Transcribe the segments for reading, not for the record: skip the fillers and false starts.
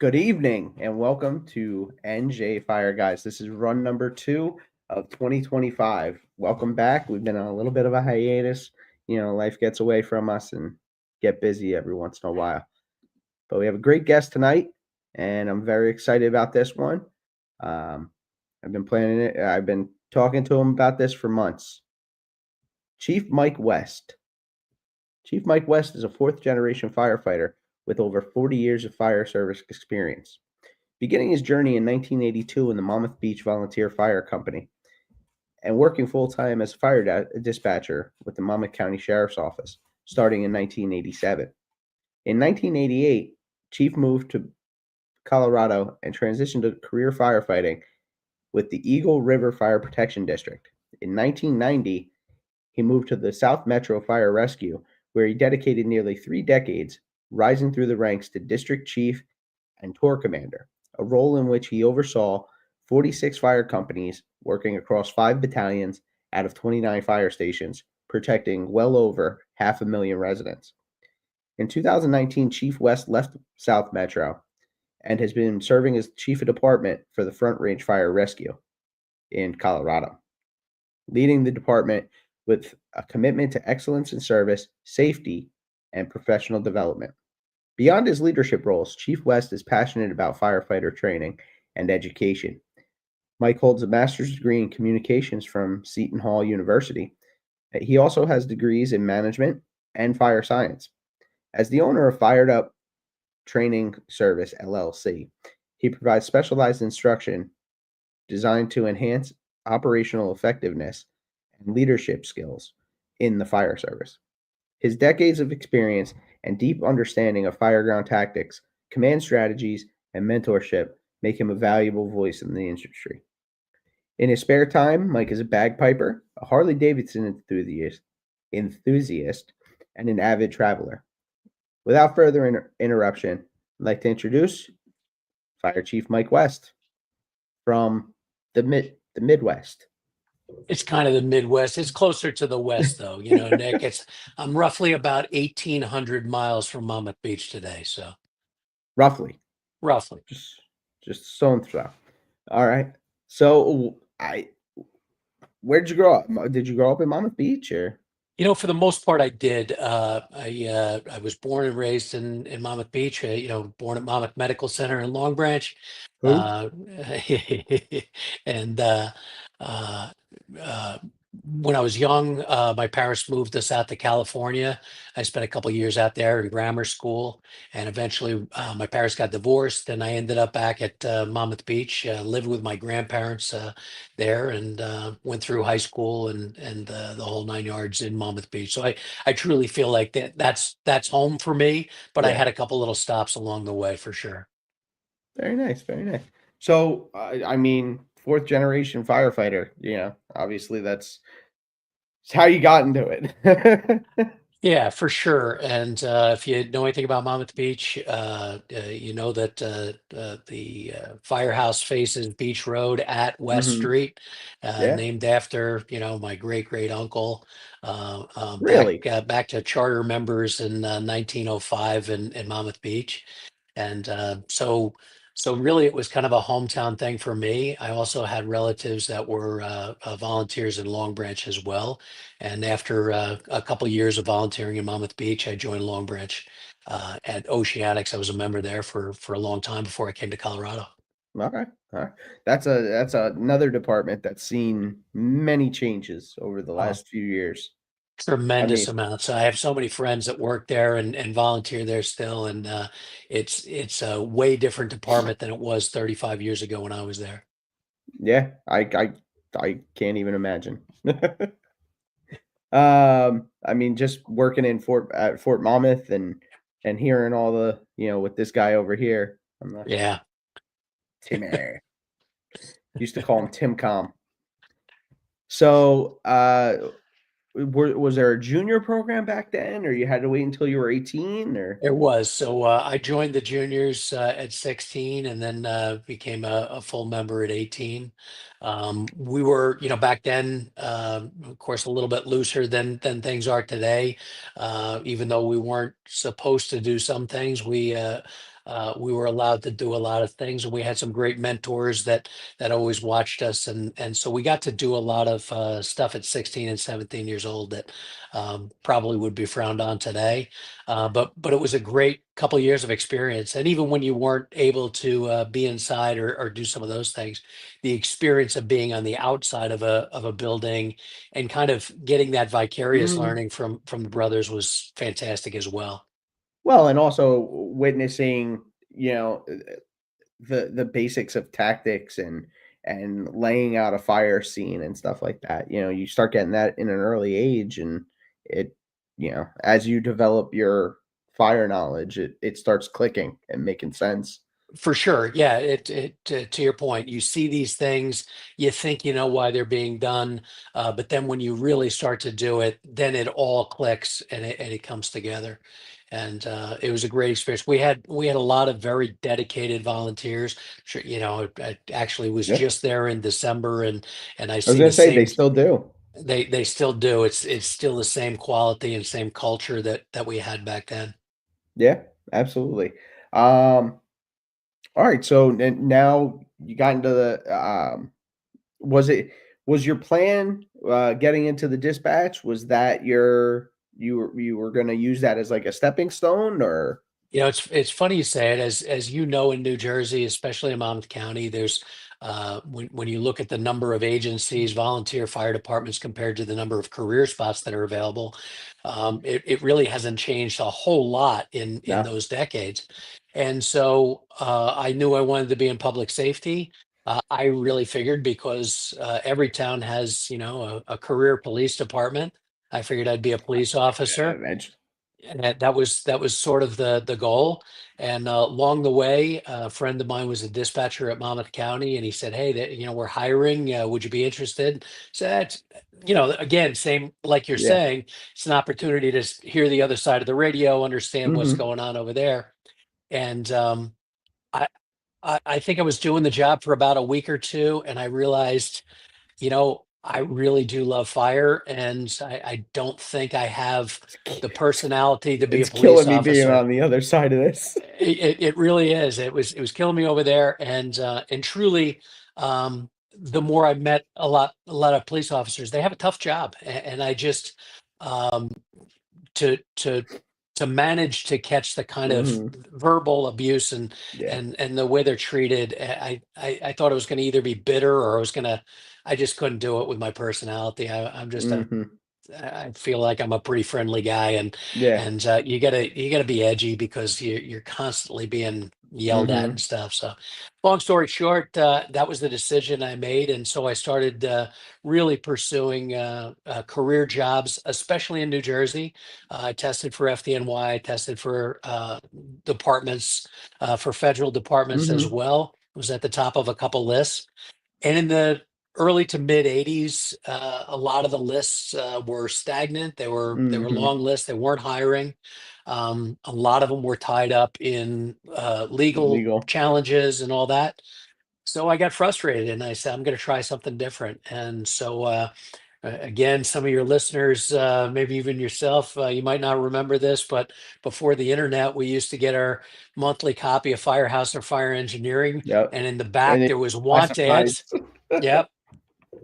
Good evening and welcome to NJ Fire Guys. This is run number 2 of 2025. Welcome back. We've been on a little bit of a hiatus. Life gets away from us and get busy every once in a while. But we have a great guest tonight, and I'm very excited about this one. I've been planning it. I've been talking to him about this for months. Chief Mike West. Chief Mike West is a fourth-generation firefighter with over 40 years of fire service experience. Beginning his journey in 1982 in the Monmouth Beach Volunteer Fire Company and working full-time as a fire dispatcher with the Monmouth County Sheriff's Office, starting in 1987. In 1988, Chief moved to Colorado and transitioned to career firefighting with the Eagle River Fire Protection District. In 1990, he moved to the South Metro Fire Rescue, where he dedicated nearly 3 decades, rising through the ranks to district chief and tour commander, a role in which he oversaw 46 fire companies working across 5 battalions out of 29 fire stations, protecting well over 500,000 residents. In 2019, Chief West left South Metro and has been serving as chief of department for the Front Range Fire Rescue in Colorado, leading the department with a commitment to excellence in service, safety, and professional development. Beyond his leadership roles, Chief West is passionate about firefighter training and education. Mike holds a master's degree in communications from Seton Hall University. He also has degrees in management and fire science. As the owner of Fired Up Training Service, LLC, he provides specialized instruction designed to enhance operational effectiveness and leadership skills in the fire service. His decades of experience and deep understanding of fireground tactics, command strategies, and mentorship make him a valuable voice in the industry. In his spare time, Mike is a bagpiper, a Harley-Davidson enthusiast, and an avid traveler. Without further interruption, I'd like to introduce Fire Chief Mike West from the Midwest. It's kind of the Midwest. It's closer to the West, though. Nick, I'm roughly about 1,800 miles from Monmouth Beach today. So Roughly, roughly. just stone throw. All right. So where did you grow up? Did you grow up in Monmouth Beach or? For the most part, I did. I was born and raised in Monmouth Beach. Born at Monmouth Medical Center in Long Branch, Who? uh, and uh, uh, when I was young, my parents moved us out to California. I spent a couple years out there in grammar school, and eventually my parents got divorced, and I ended up back at Monmouth Beach, lived with my grandparents there, and went through high school and the whole 9 yards in Monmouth Beach. So I truly feel like that's home for me. But I Yeah. had a couple little stops along the way for sure. Very nice. Very nice. So, I mean, fourth generation firefighter, obviously that's how you got into it. Yeah, for sure. And if you know anything about Monmouth Beach, you know that the firehouse faces Beach Road at West hmm Street, Yeah. named after my great great uncle. Really? Back to charter members in 1905 in Monmouth Beach, and so really it was kind of a hometown thing for me. I also had relatives that were volunteers in Long Branch as well. And after a couple of years of volunteering in Monmouth Beach, I joined Long Branch at Oceanics. I was a member there for a long time before I came to Colorado. Okay. All right. That's another department that's seen many changes over the Uh, last few years. I Tremendous mean, amounts. I have so many friends that work there and volunteer there still, and it's a way different department than it was 35 years ago when I was there. yeah, I can't even imagine. I mean, just working in Fort Monmouth and hearing all the, with this guy over here. I'm not Yeah. Timmy. Used to call him Tim Com. So, was there a junior program back then, or you had to wait until you were 18, or? It was. So I joined the juniors at 16 and then became a full member at 18. We were, back then, of course, a little bit looser than things are today. Even though we weren't supposed to do some things, We were allowed to do a lot of things, and we had some great mentors that always watched us, and so we got to do a lot of stuff at 16 and 17 years old that probably would be frowned on today. But it was a great couple years of experience, and even when you weren't able to be inside or do some of those things, the experience of being on the outside of a building and kind of getting that vicarious Mhm. learning from the brothers was fantastic as well. Well, and also witnessing, you know, the basics of tactics and laying out a fire scene and stuff like that. You know, you start getting that in an early age, and it, as you develop your fire knowledge, it starts clicking and making sense. For sure. Yeah, to your point, you see these things, you think you know why they're being done, but then when you really start to do it, then it all clicks and it comes together. And it was a great experience. We had a lot of very dedicated volunteers. Sure, I actually was Yeah. just there in December, and I I was see gonna the say they same. still do. They still do. It's still the same quality and same culture that we had back then. Yeah, absolutely. All right, so now you got into the was it was your plan getting into the dispatch? Was that you were going to use that as like a stepping stone or It's funny you say it. As you know, in New Jersey, especially in Monmouth County, there's when you look at the number of agencies, volunteer fire departments compared to the number of career spots that are available, it really hasn't changed a whole lot in no? those decades. And so I knew I wanted to be in public safety. I really figured because every town has, a career police department. I figured I'd be a police officer, Eventually. and that was sort of the goal. And along the way, a friend of mine was a dispatcher at Monmouth County, and he said, "Hey, we're hiring. Would you be interested?" So that's, again, same like you're Yeah. saying, it's an opportunity to hear the other side of the radio, understand what's Mhm. going on over there. And I, I think I was doing the job for about a week or two, and I realized, I really do love fire, and I don't think I have the personality to be a It's police killing me being officer. on the other side of this. It really is. It was killing me over there, and truly, the more I met a lot of police officers, they have a tough job, and I just um, to to to manage to catch the kind of Mhm. verbal abuse and Yeah. and the way they're treated. I thought it was going to either be bitter or I just couldn't do it with my personality. I'm just Mhm. I feel like I'm a pretty friendly guy, Yeah. and you gotta be edgy because you're constantly being yelled at and Mhm. stuff. So, long story short, that was the decision I made, and so I started really pursuing career jobs, especially in New Jersey. I tested for FDNY, I tested for departments, for federal departments as Mhm. well. Was at the top of a couple lists. And in the early to mid 80s, a lot of the lists were stagnant. They were Mhm. long lists. They weren't hiring. A lot of them were tied up in legal Legal. challenges and all that. So I got frustrated and I said, I'm going to try something different. And so, again, some of your listeners, maybe even yourself, you might not remember this, but before the internet, we used to get our monthly copy of Firehouse or Fire Engineering. Yep. And in the And back, it there was want ads. classifieds. Yep.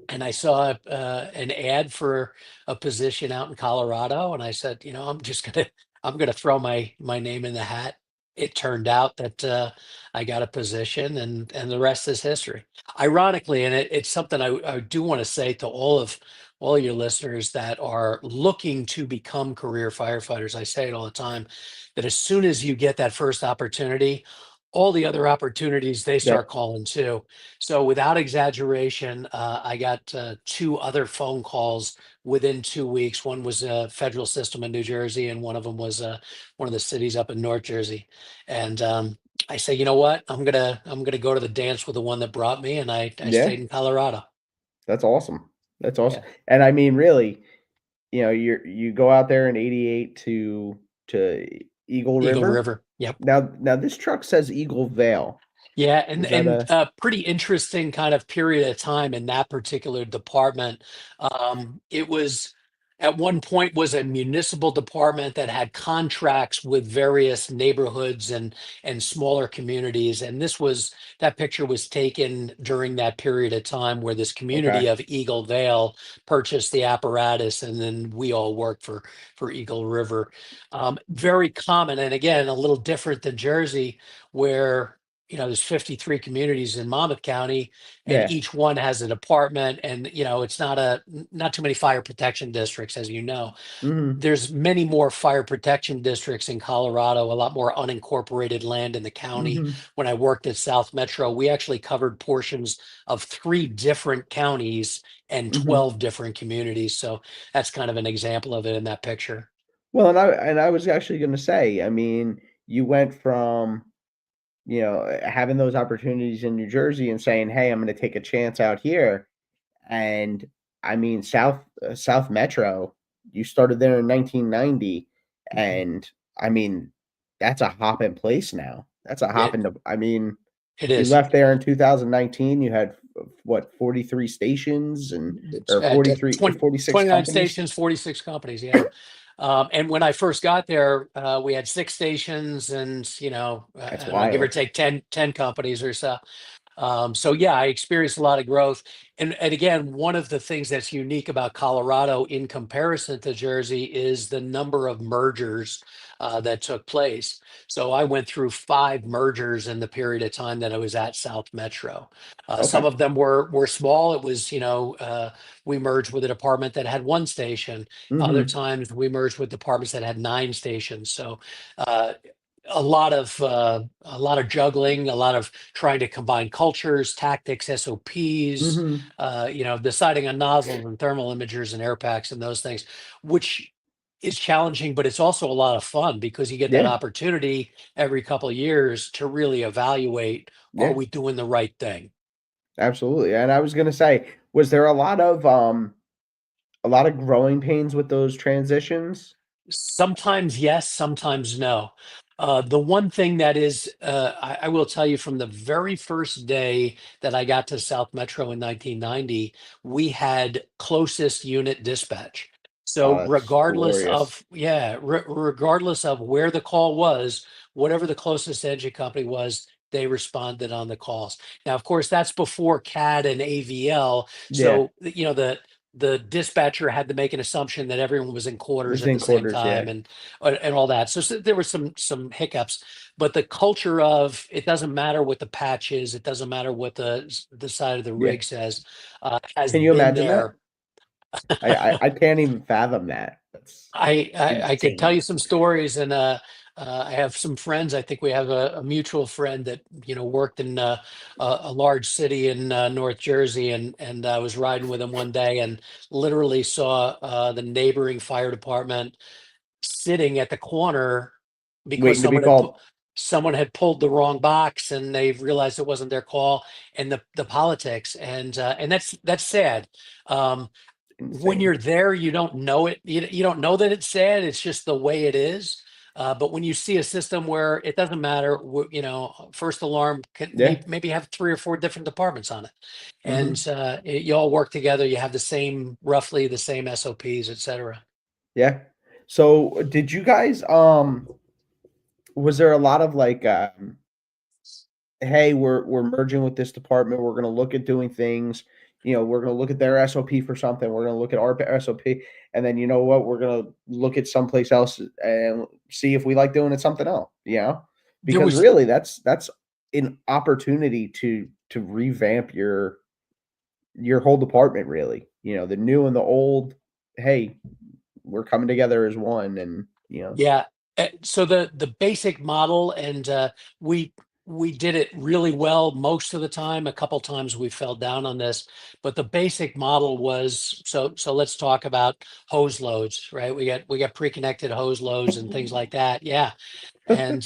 And I saw an ad for a position out in Colorado, and I said, I'm gonna throw my name in the hat. It turned out that I got a position, and the rest is history. Ironically, and it's something I do want to say to all your listeners that are looking to become career firefighters. I say it all the time that as soon as you get that first opportunity, all the other opportunities they start Yep. calling too. So without exaggeration, I got two other phone calls within 2 weeks. One was a federal system in New Jersey, and one of them was one of the cities up in North Jersey. And I say, you know what? I'm gonna go to the dance with the one that brought me, and I Yeah. stayed in Colorado. That's awesome. That's awesome. Yeah, And I mean, really, you go out there in '88 to Eagle Eagle River. River. Yep. Now this truck says Eagle Vale. Yeah, and Is that and a pretty interesting kind of period of time in that particular department. It was. at one point was a municipal department that had contracts with various neighborhoods and smaller communities. And that picture was taken during that period of time where this community Okay. of Eagle Vale purchased the apparatus, and then we all worked for Eagle River. Very common, and again, a little different than Jersey, where there's 53 communities in Monmouth County, and Yeah. each one has a department, and it's not too many fire protection districts, as you know. Mhm. There's many more fire protection districts in Colorado, a lot more unincorporated land in the county. Mhm. When I worked at South Metro, we actually covered portions of 3 different counties and Mhm. 12 different communities. So that's kind of an example of it in that picture. Well, and I was actually gonna say, I mean, you went from, having those opportunities in New Jersey and saying, "Hey, I'm gonna take a chance out here." And I mean, South Metro, you started there in 1990, Mhm. and I mean, that's a hop in place now. That's a hop It into I mean, it you is. left there in 2019, you had what, 43 stations and It's or at 43 20, 46 29 companies? stations, 46 companies. Yeah. And when I first got there, we had 6 stations and, That's I don't know, give or wild. take ten companies or so. So yeah, I experienced a lot of growth. And again, one of the things that's unique about Colorado in comparison to Jersey is the number of mergers that took place. So I went through 5 mergers in the period of time that I was at South Metro. Some Okay. of them were small. It was, we merged with a department that had 1 station. Other Mhm. times we merged with departments that had 9 stations. So uh, a lot of juggling, a lot of trying to combine cultures, tactics, SOPs, Mhm. deciding on nozzles and thermal imagers and air packs and those things, which is challenging, but it's also a lot of fun because you get that Yeah. opportunity every couple of years to really evaluate, are Yeah. we doing the right thing? Absolutely. And I was gonna say, was there a lot of growing pains with those transitions? Sometimes yes, sometimes no. The one thing that is, I will tell you from the very first day that I got to South Metro in 1990, we had closest unit dispatch. So Oh, that's regardless glorious. of, yeah, regardless of where the call was, whatever the closest engine company was, they responded on the calls. Now, of course, that's before CAD and AVL. Yeah. So, the dispatcher had to make an assumption that everyone was in quarters The at the zinc same quarters, yeah. time and all that. So there were some hiccups, but the culture of it doesn't matter what the patch is, it doesn't matter what the side of the Yeah. rig says, has Can you been imagine that? there. I can't even fathom that. That's I could tell insane. you some stories, and I have some friends. I think we have a mutual friend that worked in a large city in North Jersey, and I was riding with him one day and literally saw the neighboring fire department sitting at the corner because Waiting to be called. someone had pulled the wrong box and they realized it wasn't their call, and the politics, and that's sad. Um, when Insane. you're there, you don't know it. You don't know that it's sad. It's just the way it is. But when you see a system where it doesn't matter, first alarm can Yeah. maybe have 3 or 4 different departments on it, and Mhm. you all work together. You have roughly the same SOPs, et cetera. Yeah. So, did you guys, was there a lot of, like, "Hey, we're merging with this department, we're gonna look at doing things, we're gonna look at their SOP for something, we're gonna look at our SOP, and then you know what, we're gonna look at someplace else and see if we like doing it something else," you know? There Because was really that's an opportunity to revamp your whole department really, the new and the old, "Hey, we're coming together as one," and, Yeah. So the basic model, and we we did it really well most of the time. A couple times we fell down on this, but the basic model was, so let's talk about hose loads, right? We got pre-connected hose loads and things like that. Yeah. And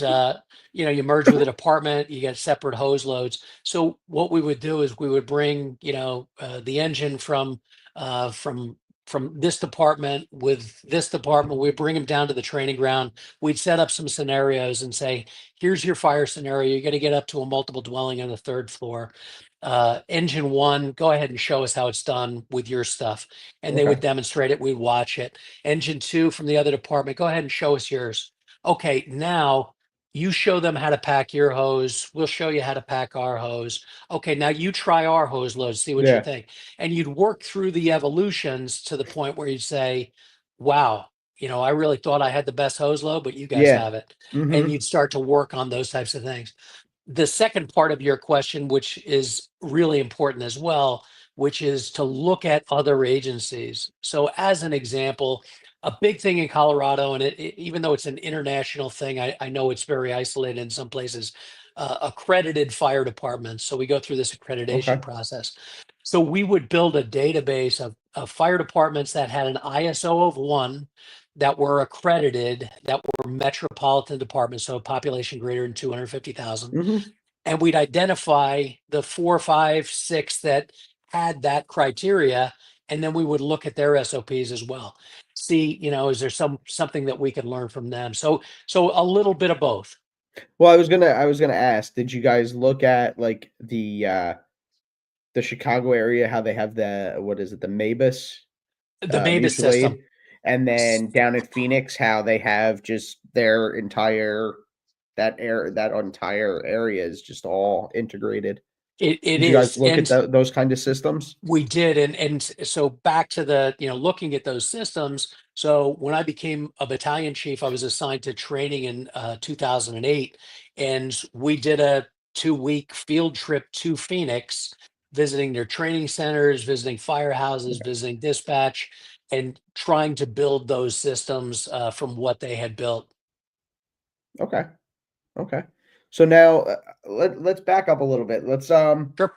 you merge with a department, you get separate hose loads. So what we would do is we would bring the engine from this department with this department. We'd bring them down to the training ground. We'd set up some scenarios and say, here's your fire scenario, you're going to get up to a multiple dwelling on the 3rd floor. engine one, go ahead and show us how it's done with your stuff. And they would Okay. demonstrate it, we'd watch it. Engine two from the other department, go ahead and show us yours. Okay, now you show them how to pack your hose. We'll show you how to pack our hose. Okay, now you try our hose load, see what you Yeah. think. And you'd work through the evolutions to the point where you'd say, wow, I really thought I had the best hose load, but you guys Yeah. have it. And Mhm. you'd start to work on those types of things. The second part of your question, which is really important as well, which is to look at other agencies. So, as an example, a big thing in Colorado, and even though it's an international thing, I know it's very isolated in some places, accredited fire departments. So, we go through this Okay. accreditation process. So, we would build a database of fire departments that had an ISO of one, that were accredited, that were metropolitan departments, so a population greater than 250,000. Mhm. And we'd identify the four, five, six that had that criteria, and then we would look at their SOPs as well. See, is there something that we could learn from them? So a little bit of both. Well, I was gonna ask, did you guys look at, like, the Chicago area, how they have the what is it, the MABUS, The MABUS mutual system. aid, and then down in Phoenix, how they have just their entire that entire area is just all integrated. It Did you guys is, look at and those kind of systems? we did, and so back to the, looking at those systems. So when I became a battalion chief, I was assigned to training in 2008, and we did a 2-week field trip to Phoenix, visiting their training centers, visiting firehouses, Okay. visiting dispatch, and trying to build those systems from what they had built. Okay. Okay. So now, let's back up a little bit. Sure.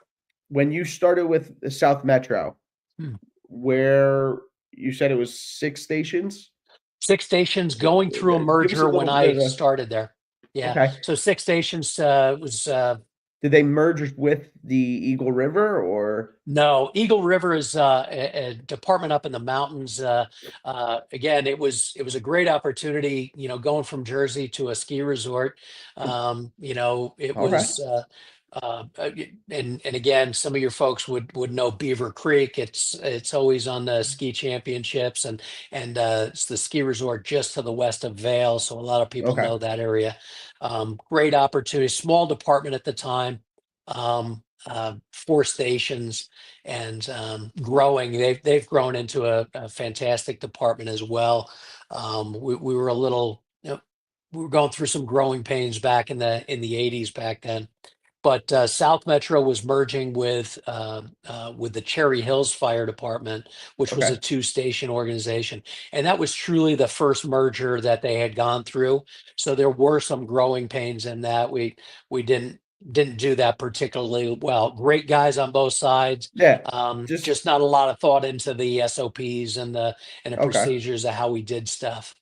When you started with the South Metro, Hmm. where you said it was 6 stations? 6 stations going through a Give us a merger when little bit I of a started there. Yeah. okay. So 6 stations was Did they merge with the Eagle River or No, Eagle River is a department up in the mountains. Again, it was a great opportunity. Going from Jersey to a ski resort. It okay, was. And again, some of your folks would know Beaver Creek. It's always on the ski championships, and it's the ski resort just to the west of Vail. So a lot of people okay, know that area. Great opportunity. Small department at the time. 4 stations and growing. They've grown into a fantastic department as well. We were a little, we were going through some growing pains back in the 80s back then. But South Metro was merging with the Cherry Hills Fire Department, which was okay, a 2-station organization, and that was truly the first merger that they had gone through. So there were some growing pains in that. We didn't do that particularly well. Great guys on both sides, yeah, just just not a lot of thought into the SOPs and the okay, procedures of how we did stuff.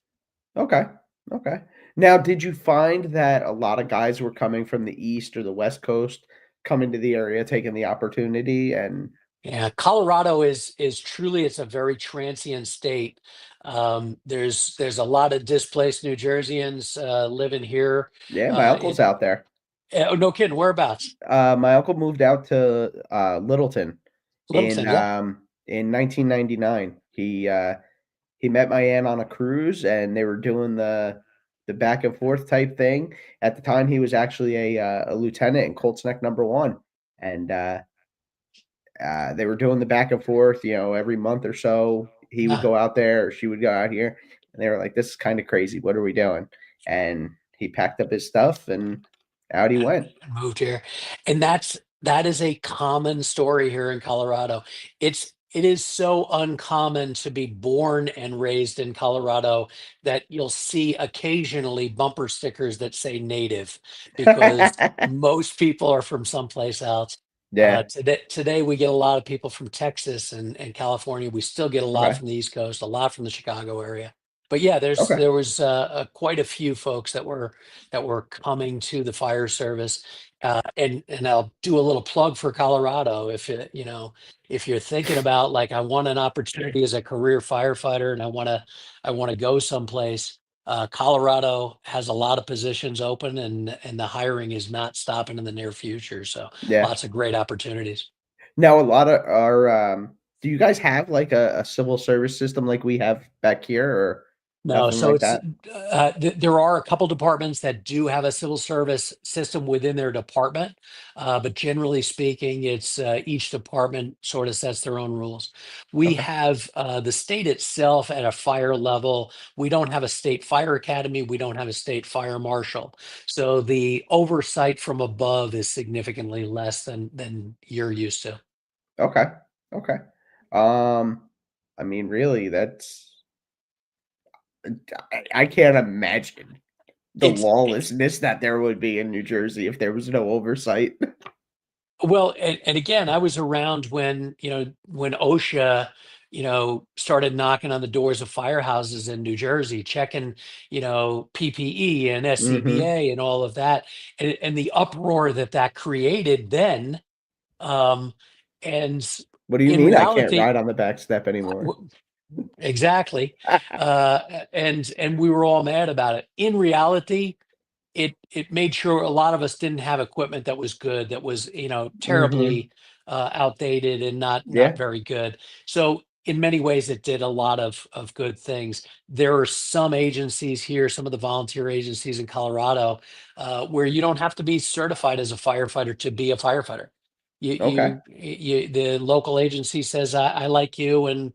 okay, okay. Now, did you find that a lot of guys were coming from the East or the West Coast, coming to the area, taking the opportunity, and Yeah, Colorado is truly, it's a very transient state. There's a lot of displaced New Jerseyans living here. yeah, my Uh, uncle's in out there. oh, no kidding, whereabouts? My uncle moved out to, Littleton Littleton, yeah. in 1999. He met my aunt on a cruise, and they were doing the back and forth type thing. At the time, he was actually a lieutenant in Colts Neck Number 1, and, they were doing the back and forth, every month or so, he would Ah, go out there or she would go out here, and they were like, "This is kinda crazy. What are we doing?" And he packed up his stuff, and out he went. moved here, and that is a common story here in Colorado. It is so uncommon to be born and raised in Colorado that you'll see occasionally bumper stickers that say native, because most people are from someplace else. Yeah, Today we get a lot of people from Texas and California. We still get a lot okay, from the East Coast, a lot from the Chicago area. But yeah, okay. there was quite a few folks that were coming to the fire service. And I'll do a little plug for Colorado. If you're thinking about, like, I want an opportunity as a career firefighter and I want to go someplace, Colorado has a lot of positions open, and the hiring is not stopping in the near future. So Yeah. lots of great opportunities. Now a lot of our do you guys have like a civil service system like we have back here or No, nothing so like it's that? there are a couple departments that do have a civil service system within their department, but generally speaking, it's each department sort of sets their own rules. We Okay. have the state itself at a fire level. We don't have a state fire academy. We don't have a state fire marshal. So the oversight from above is significantly less than you're used to. Okay. Okay. Um, I mean, really, that's I can't imagine the It's lawlessness that there would be in New Jersey if there was no oversight. Well, and again, I was around when, when OSHA, started knocking on the doors of firehouses in New Jersey, checking, PPE and Mhm. SCBA and all of that, and the uproar that that created then. Um, and What do you in mean I can't reality, ride on the back step anymore? w- exactly, and we were all mad about it. In reality, it made sure a lot of us didn't have equipment that was good, that was, Mhm. terribly outdated and not Yeah. very good. So in many ways, it did a lot of good things. There are some agencies here, some of the volunteer agencies in Colorado, where you don't have to be certified as a firefighter to be a firefighter. Okay. The local agency says, I like you, and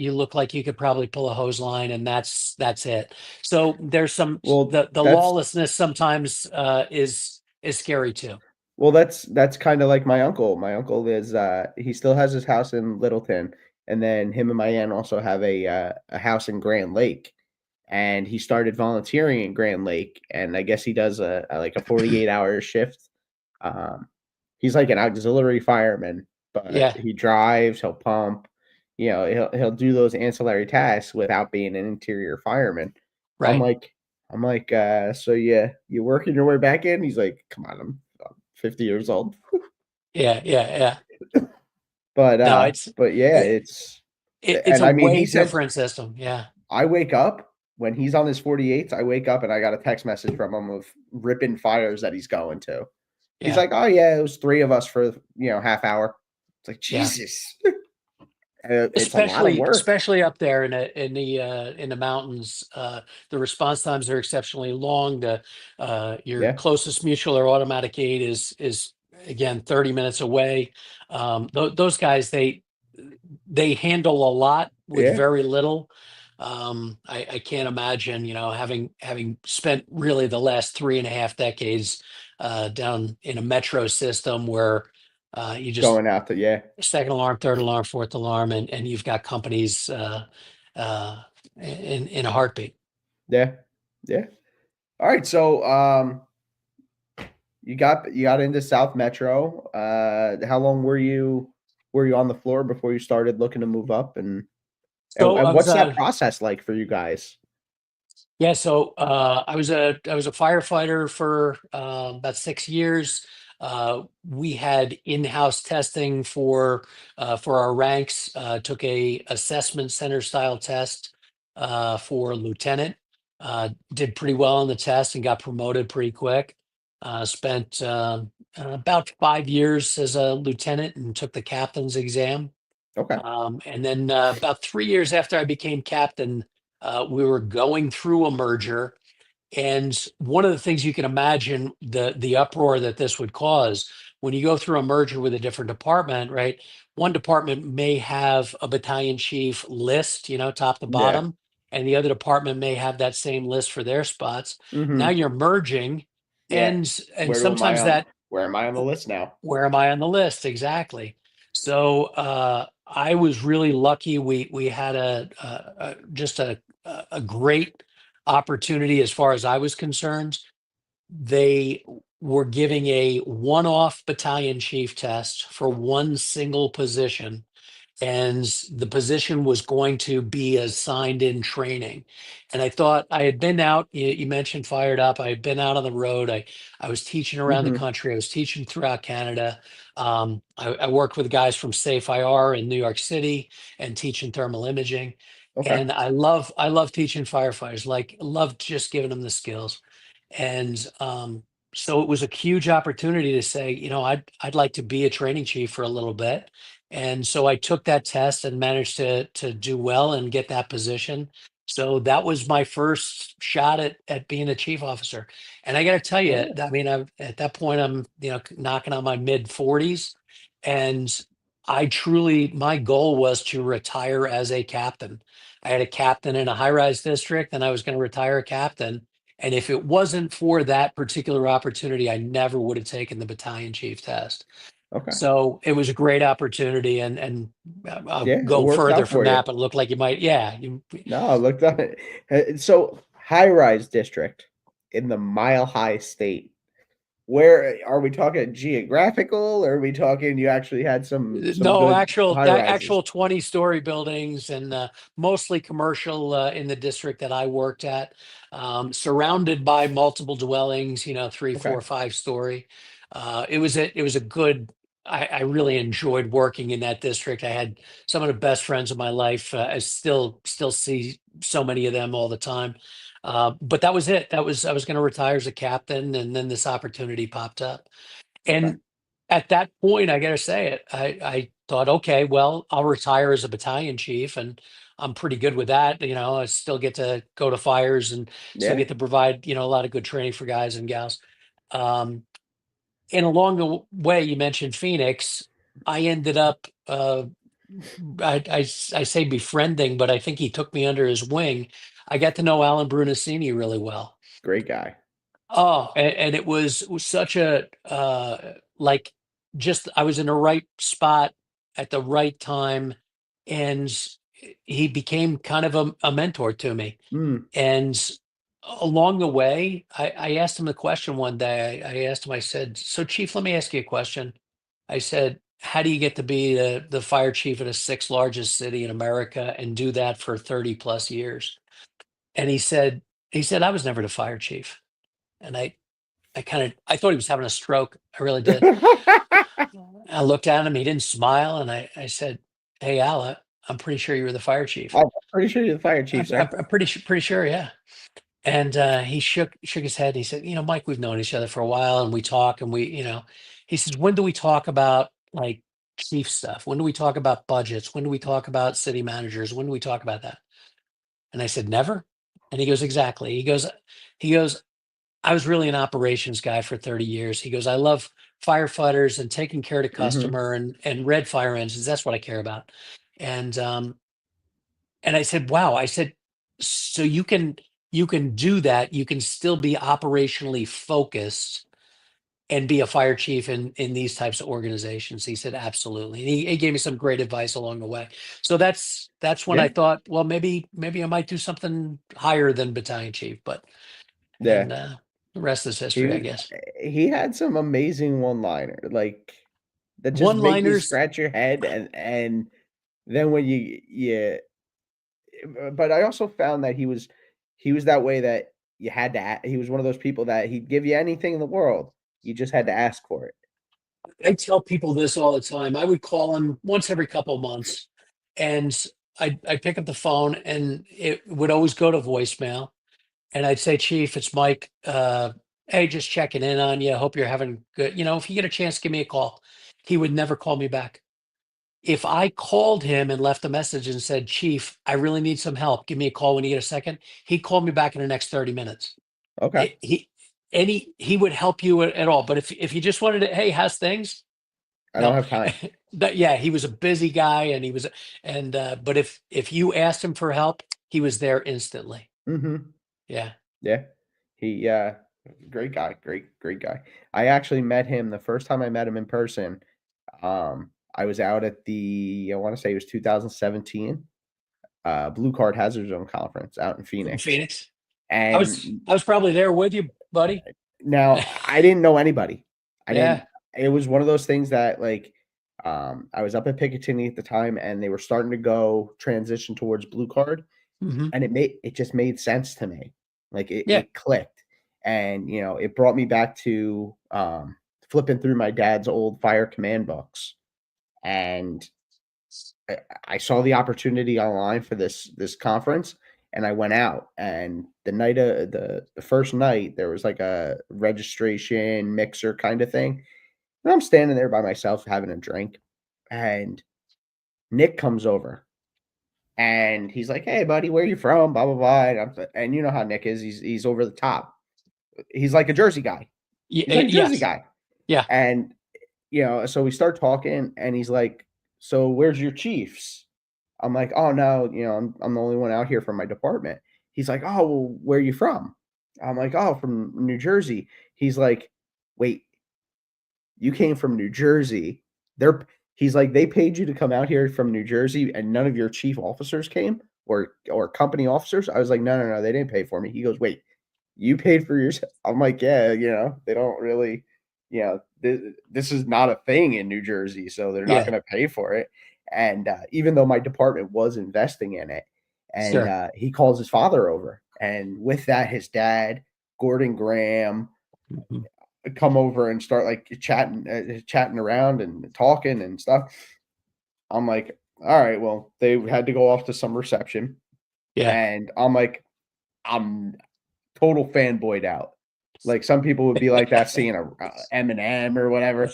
you look like you could probably pull a hose line, and that's it. So there's Well, the that's lawlessness sometimes is scary too. that's kinda like my uncle. My uncle is, he still has his house in Littleton, and then him and my aunt also have a house in Grand Lake, and he started volunteering in Grand Lake, and I guess he does like a 48-hour shift. Um, he's like an auxiliary fireman, but Yeah, he drives, he'll pump, he'll do those ancillary tasks without being an interior fireman. I'm right. like so you working your way back in? He's like, "Come on, I'm 50 years old." Yeah, yeah, yeah. But, No, uh, it's but yeah, it, it's and a I mean, way he said, different system. Yeah, I wake up when he's on his 48s, I wake up and I got a text message from him of ripping fires that he's going to. He's yeah, like, "Oh, yeah, it was 3 of us for, half hour." It's like, yeah. "Jesus." It's a lot of work. Especially up there in the mountains, the response times are exceptionally long. The Your Yeah, closest mutual or automatic aid is again 30 minutes away. Those guys, they handle a lot with yeah, very little. I can't imagine, having spent really the last 3.5 decades down in a metro system where you just going out to yeah, second alarm, third alarm, fourth alarm, and you've got companies uh, in a heartbeat. yeah, yeah. Alright, so, you got into South Metro. How long were you on the floor before you started looking to move up, and So and what's that process like for you guys? yeah, so I was a firefighter for about 6 years. We had in-house testing for our ranks. Took a assessment center style test for lieutenant. Did pretty well on the test and got promoted pretty quick. Spent about 5 years as a lieutenant and took the captain's exam. Okay. And then about 3 years after I became captain, we were going through a merger, and one of the things you can imagine the uproar that this would cause when you go through a merger with a different department, right? One department may have a battalion chief list, top to Yeah. bottom, and the other department may have that same list for their spots. Now Mhm. you're merging, Yeah. and sometimes that Where am I on the list now? where am I on the list? Exactly. So I was really lucky. We had just a great opportunity as far as I was concerned. They were giving a one-off battalion chief test for one single position, and the position was going to be assigned in training. And I thought I had been out, you mentioned fired up. I had been out on the road. I was teaching around the Mhm. country. I was teaching throughout Canada. I worked with guys from Safe IR in New York City and teaching thermal imaging. Okay. And I love teaching firefighters, like love just giving them the skills. And so it was a huge opportunity to say, I'd like to be a training chief for a little bit. And so I took that test and managed to do well and get that position. So that was my first shot at being a chief officer. And I got to tell you, Yeah. I mean, at that point, I'm knocking on my mid 40s, and my goal was to retire as a captain. I had a captain in a high-rise district, and I was going to retire a captain. And if it wasn't for that particular opportunity, I never would have taken the battalion chief test. Okay. So it was a great opportunity, and I'll Yeah, it go worked further out from for you. that, but it looked like you might, yeah. No, I looked up it. So high rise district in the Mile High State. Where are we talking geographical, or are we talking you actually had some No, good actual high rises? actual 20-story buildings, and mostly commercial in the district that I worked at, surrounded by multiple dwellings, three, Okay. four, 5-story. It was a good. I really enjoyed working in that district. I had some of the best friends of my life. I still see so many of them all the time. But that was it. I was going to retire as a captain, and then this opportunity popped up. Okay. And at that point, I gotta say it, I thought, okay, well, I'll retire as a battalion chief, and I'm pretty good with that. I still get to go to fires and still Yeah. get to provide, a lot of good training for guys and gals. Um, and along the way, you mentioned Phoenix. I ended up, I say befriending, but I think he took me under his wing. I got to know Alan Brunacini really well. Great guy. Oh, and it was such a like, just I was in the right spot at the right time, and he became kind of a mentor to me. Mm, And along the way, I asked him a question one day. I asked him, I said, "So, Chief, let me ask you a question." I said, "How do you get to be the fire chief of the sixth largest city in America and do that for 30 plus years?" And he said, "I was never the fire chief." And I thought he was having a stroke. I really did. I looked at him, he didn't smile, and I said, "Hey, Al, I'm pretty sure you were the fire chief." I'm pretty sure you're the fire chief, sir. I'm pretty sure, yeah. And he shook his head. And he said, "Mike, we've known each other for a while, and we talk, and he says, when do we talk about like chief stuff? When do we talk about budgets? When do we talk about city managers? When do we talk about that?" And I said, "Never." And he goes, "Exactly." He goes, "I was really an operations guy for 30 years." He goes, "I love firefighters and taking care of the Mhm. customer and red fire engines. That's what I care about." And and I said, "Wow." I said, "So you can do that. You can still be operationally focused and be a fire chief in these types of organizations." He said, "Absolutely." And he gave me some great advice along the way. So that's when Yeah, I thought, well, maybe I might do something higher than battalion chief, but yeah. and the rest is He history, I was guess. he had some amazing one-liner, like, that just make you One-liners. scratch your head, and then when you but I also found that he was that way that you had to he was one of those people that he'd give you anything in the world, you just had to ask for it. I tell people this all the time. I would call him once every couple months, and I'd pick up the phone, and it would always go to voicemail. And I'd say, "Chief, it's Mike. Hey, just checking in on you. Hope you're having good. If you get a chance, give me a call." He would never call me back. If I called him and left a message and said, "Chief, I really need some help. Give me a call when you get a second," he'd call me back in the next 30 minutes. Okay. He would help you at all. But if you just wanted to, "Hey, how's things?" I don't No. have time. Yeah, he was a busy guy, but if you asked him for help, he was there instantly. Mhm. Yeah. Yeah. He, great guy, great guy. I actually met him the first time I met him in person, I was out at I wanna say it was 2017, Blue Card Hazard Zone Conference out in In Phoenix, Phoenix. I was and I was probably there with you, buddy. now I didn't know anybody. I didn't Yeah. it was one of those things that, like, I was up at Picatinny at the time, and they were starting to go transition towards Blue Card, Hmm. and it just made sense to me. Like, Yeah. it clicked, and, it brought me back to, flipping through my dad's old fire command books, and I I saw the opportunity online for this conference, and I went out. And the night of the first night, there was like a registration mixer kind of thing, and I'm standing there by myself having a drink, and Nick comes over, and he's like, "Hey, buddy, where you from?" Blah blah blah. And you know how Nick is. He's over the top. He's like a Jersey guy. He's like a Jersey Yes. guy. Yeah. And so we start talking, and he's like, "So where's your Chiefs?" I'm like, "Oh no, I'm the only one out here from my department." He's like, "Oh, well, where are you from?" I'm like, "Oh, from New Jersey." He's like, "Wait, you came from New Jersey? They're He's like, "They paid you to come out here from New Jersey, and none of your chief officers came, or company officers?" I was like, "No, no, no, they didn't pay for me." He goes, "Wait, you paid for yourself?" I'm like, "Yeah, they don't really, this is not a thing in New Jersey, so they're not Yeah. gonna pay for it." And, even though my department was investing in it, and, Sure. he calls his father over, and with that, his dad, Gordon Graham, Mhm. come over and start, like, chatting around and talking and stuff. I'm like, "Alright, well," they had to go off to some reception, Yeah. and I'm like, I'm total fanboyed out. Like, some people would be like that seeing Eminem or whatever.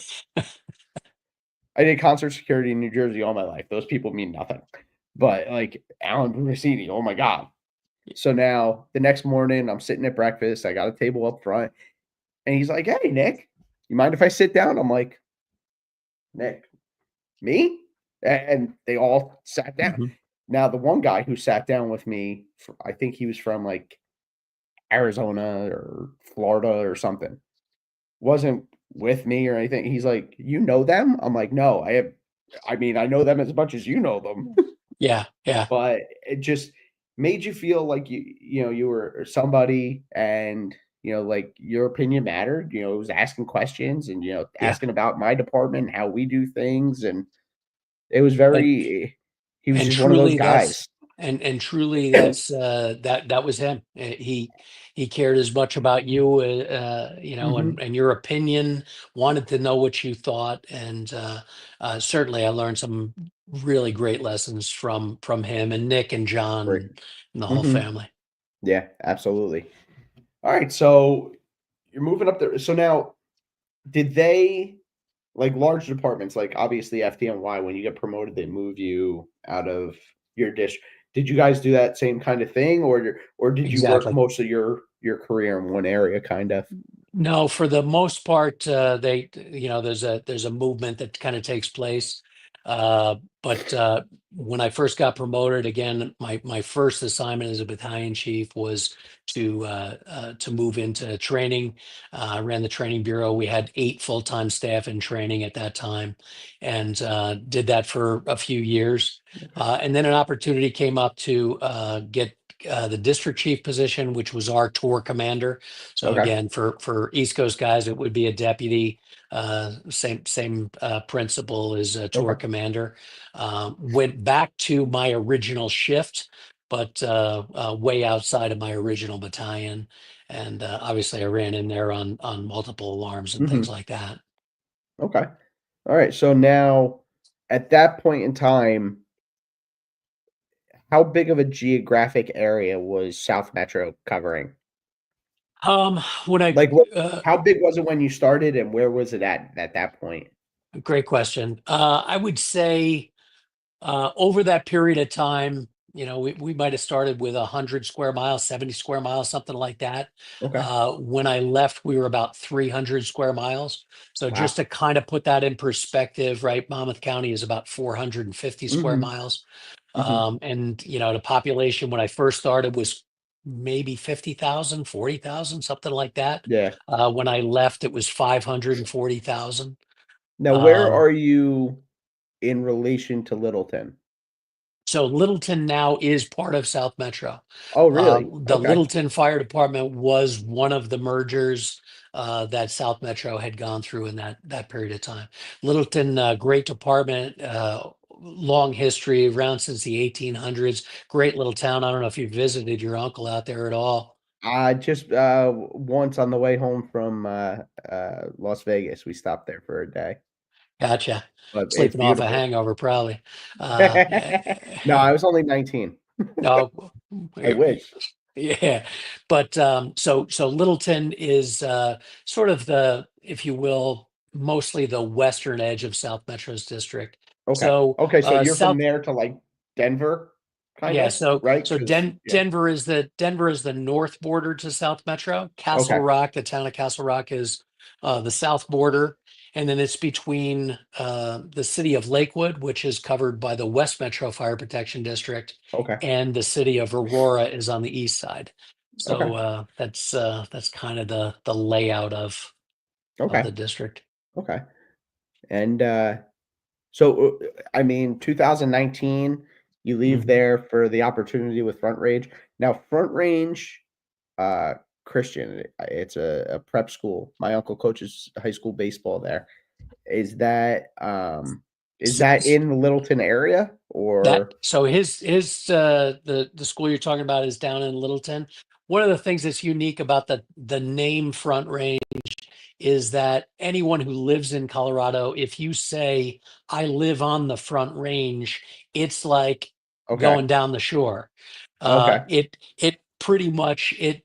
I did concert security in New Jersey all my life. Those people mean nothing. But, like, Alan Brunacini, oh my god. So now, the next morning, I'm sitting at breakfast, I got a table up front, and he's like, "Hey, Nick, you mind if I sit down?" I'm like, "Nick, me?" And they all sat down. Mhm. Now, the one guy who sat down with me, I think he was from, like, Arizona or Florida or something, wasn't with me or anything. He's like, "You know them?" I'm like, "No, I mean, I know them as much as you know them." Yeah. Yeah. But it just made you feel like you were somebody, and, like, your opinion mattered. It was asking questions, and, Yeah. asking about my department and how we do things, and it was And very he was and just one of those truly that's guys. and truly that's that was him. He cared as much about you, Mhm. and your opinion, wanted to know what you thought. And certainly I learned some really great lessons from him and Nick and John Great. and the whole Mhm. family. Yeah, absolutely. Alright, so you're moving up there. So now, did they like, large departments, like, obviously FDNY, when you get promoted, they move you out of your dish. Did you guys do that same kind of thing, or did you work Exactly. most of your career in one area, kind of? No, for the most part, there's a movement that kind of takes place. But when I first got promoted, again, my first assignment as a battalion chief was to move into training. I ran the training bureau. We had 8 full-time staff in training at that time, and did that for a few years. Okay. And then an opportunity came up to get the district chief position, which was our tour commander. So Okay. again, for East Coast guys, it would be a deputy. Same principle as a tour Okay. commander. Went back to my original shift, but way outside of my original battalion. And obviously, I ran in there on multiple alarms and things Mhm. like that. Okay. Alright, so now, at that point in time, how big of a geographic area was South Metro covering? When I Like, what uh, how big was it when you started, and where was it at that point? Great question. I would say over that period of time, we might have started with 100 square miles, 70 square miles, something like that. Okay. When I left, we were about 300 square miles. So just Wow. to kind of put that in perspective, right? Monmouth County is about 450 square Mhm. miles. Mhm. And, the population when I first started was maybe 50,000, 40,000, something like that. Yeah. When I left, it was 540,000. Now, where Um, are you in relation to Littleton? So Littleton now is part of South Metro. Oh, really? The Okay. Littleton Fire Department was one of the mergers that South Metro had gone through in that period of time. Littleton, great department, long history, around since the 1800s. Great little town. I don't know if you visited your uncle out there at all. Just, once on the way home from, Las Vegas, we stopped there for a day. Gotcha. but it's Sleeping off a beautiful. hangover, probably. No, I was only 19. No, I wish. yeah, but so Littleton is sort of the, if you will, mostly the western edge of South Metro's district. Okay. So Okay, so you're from South, there to like Denver, kind yeah, of, so right? Because yeah. Denver is the north border to South Metro. Castle Okay. Rock, the town of Castle Rock, is the south border, and then it's between the city of Lakewood, which is covered by the West Metro Fire Protection District, Okay. and the city of Aurora is on the east side. Okay. So that's kind of the layout of Okay. the district. Okay. And so I mean 2019 you leave Mhm. there for the opportunity with Front Range. Now Front Range uh Christian, it's a prep school. My uncle coaches high school baseball there. Is that is So, that in the Littleton area That or so his the school you're talking about is down in Littleton. One of the things that's unique about the name Front Range is that anyone who lives in Colorado, if you say I live on the Front Range, it's like okay. going down the shore. Okay. It pretty much it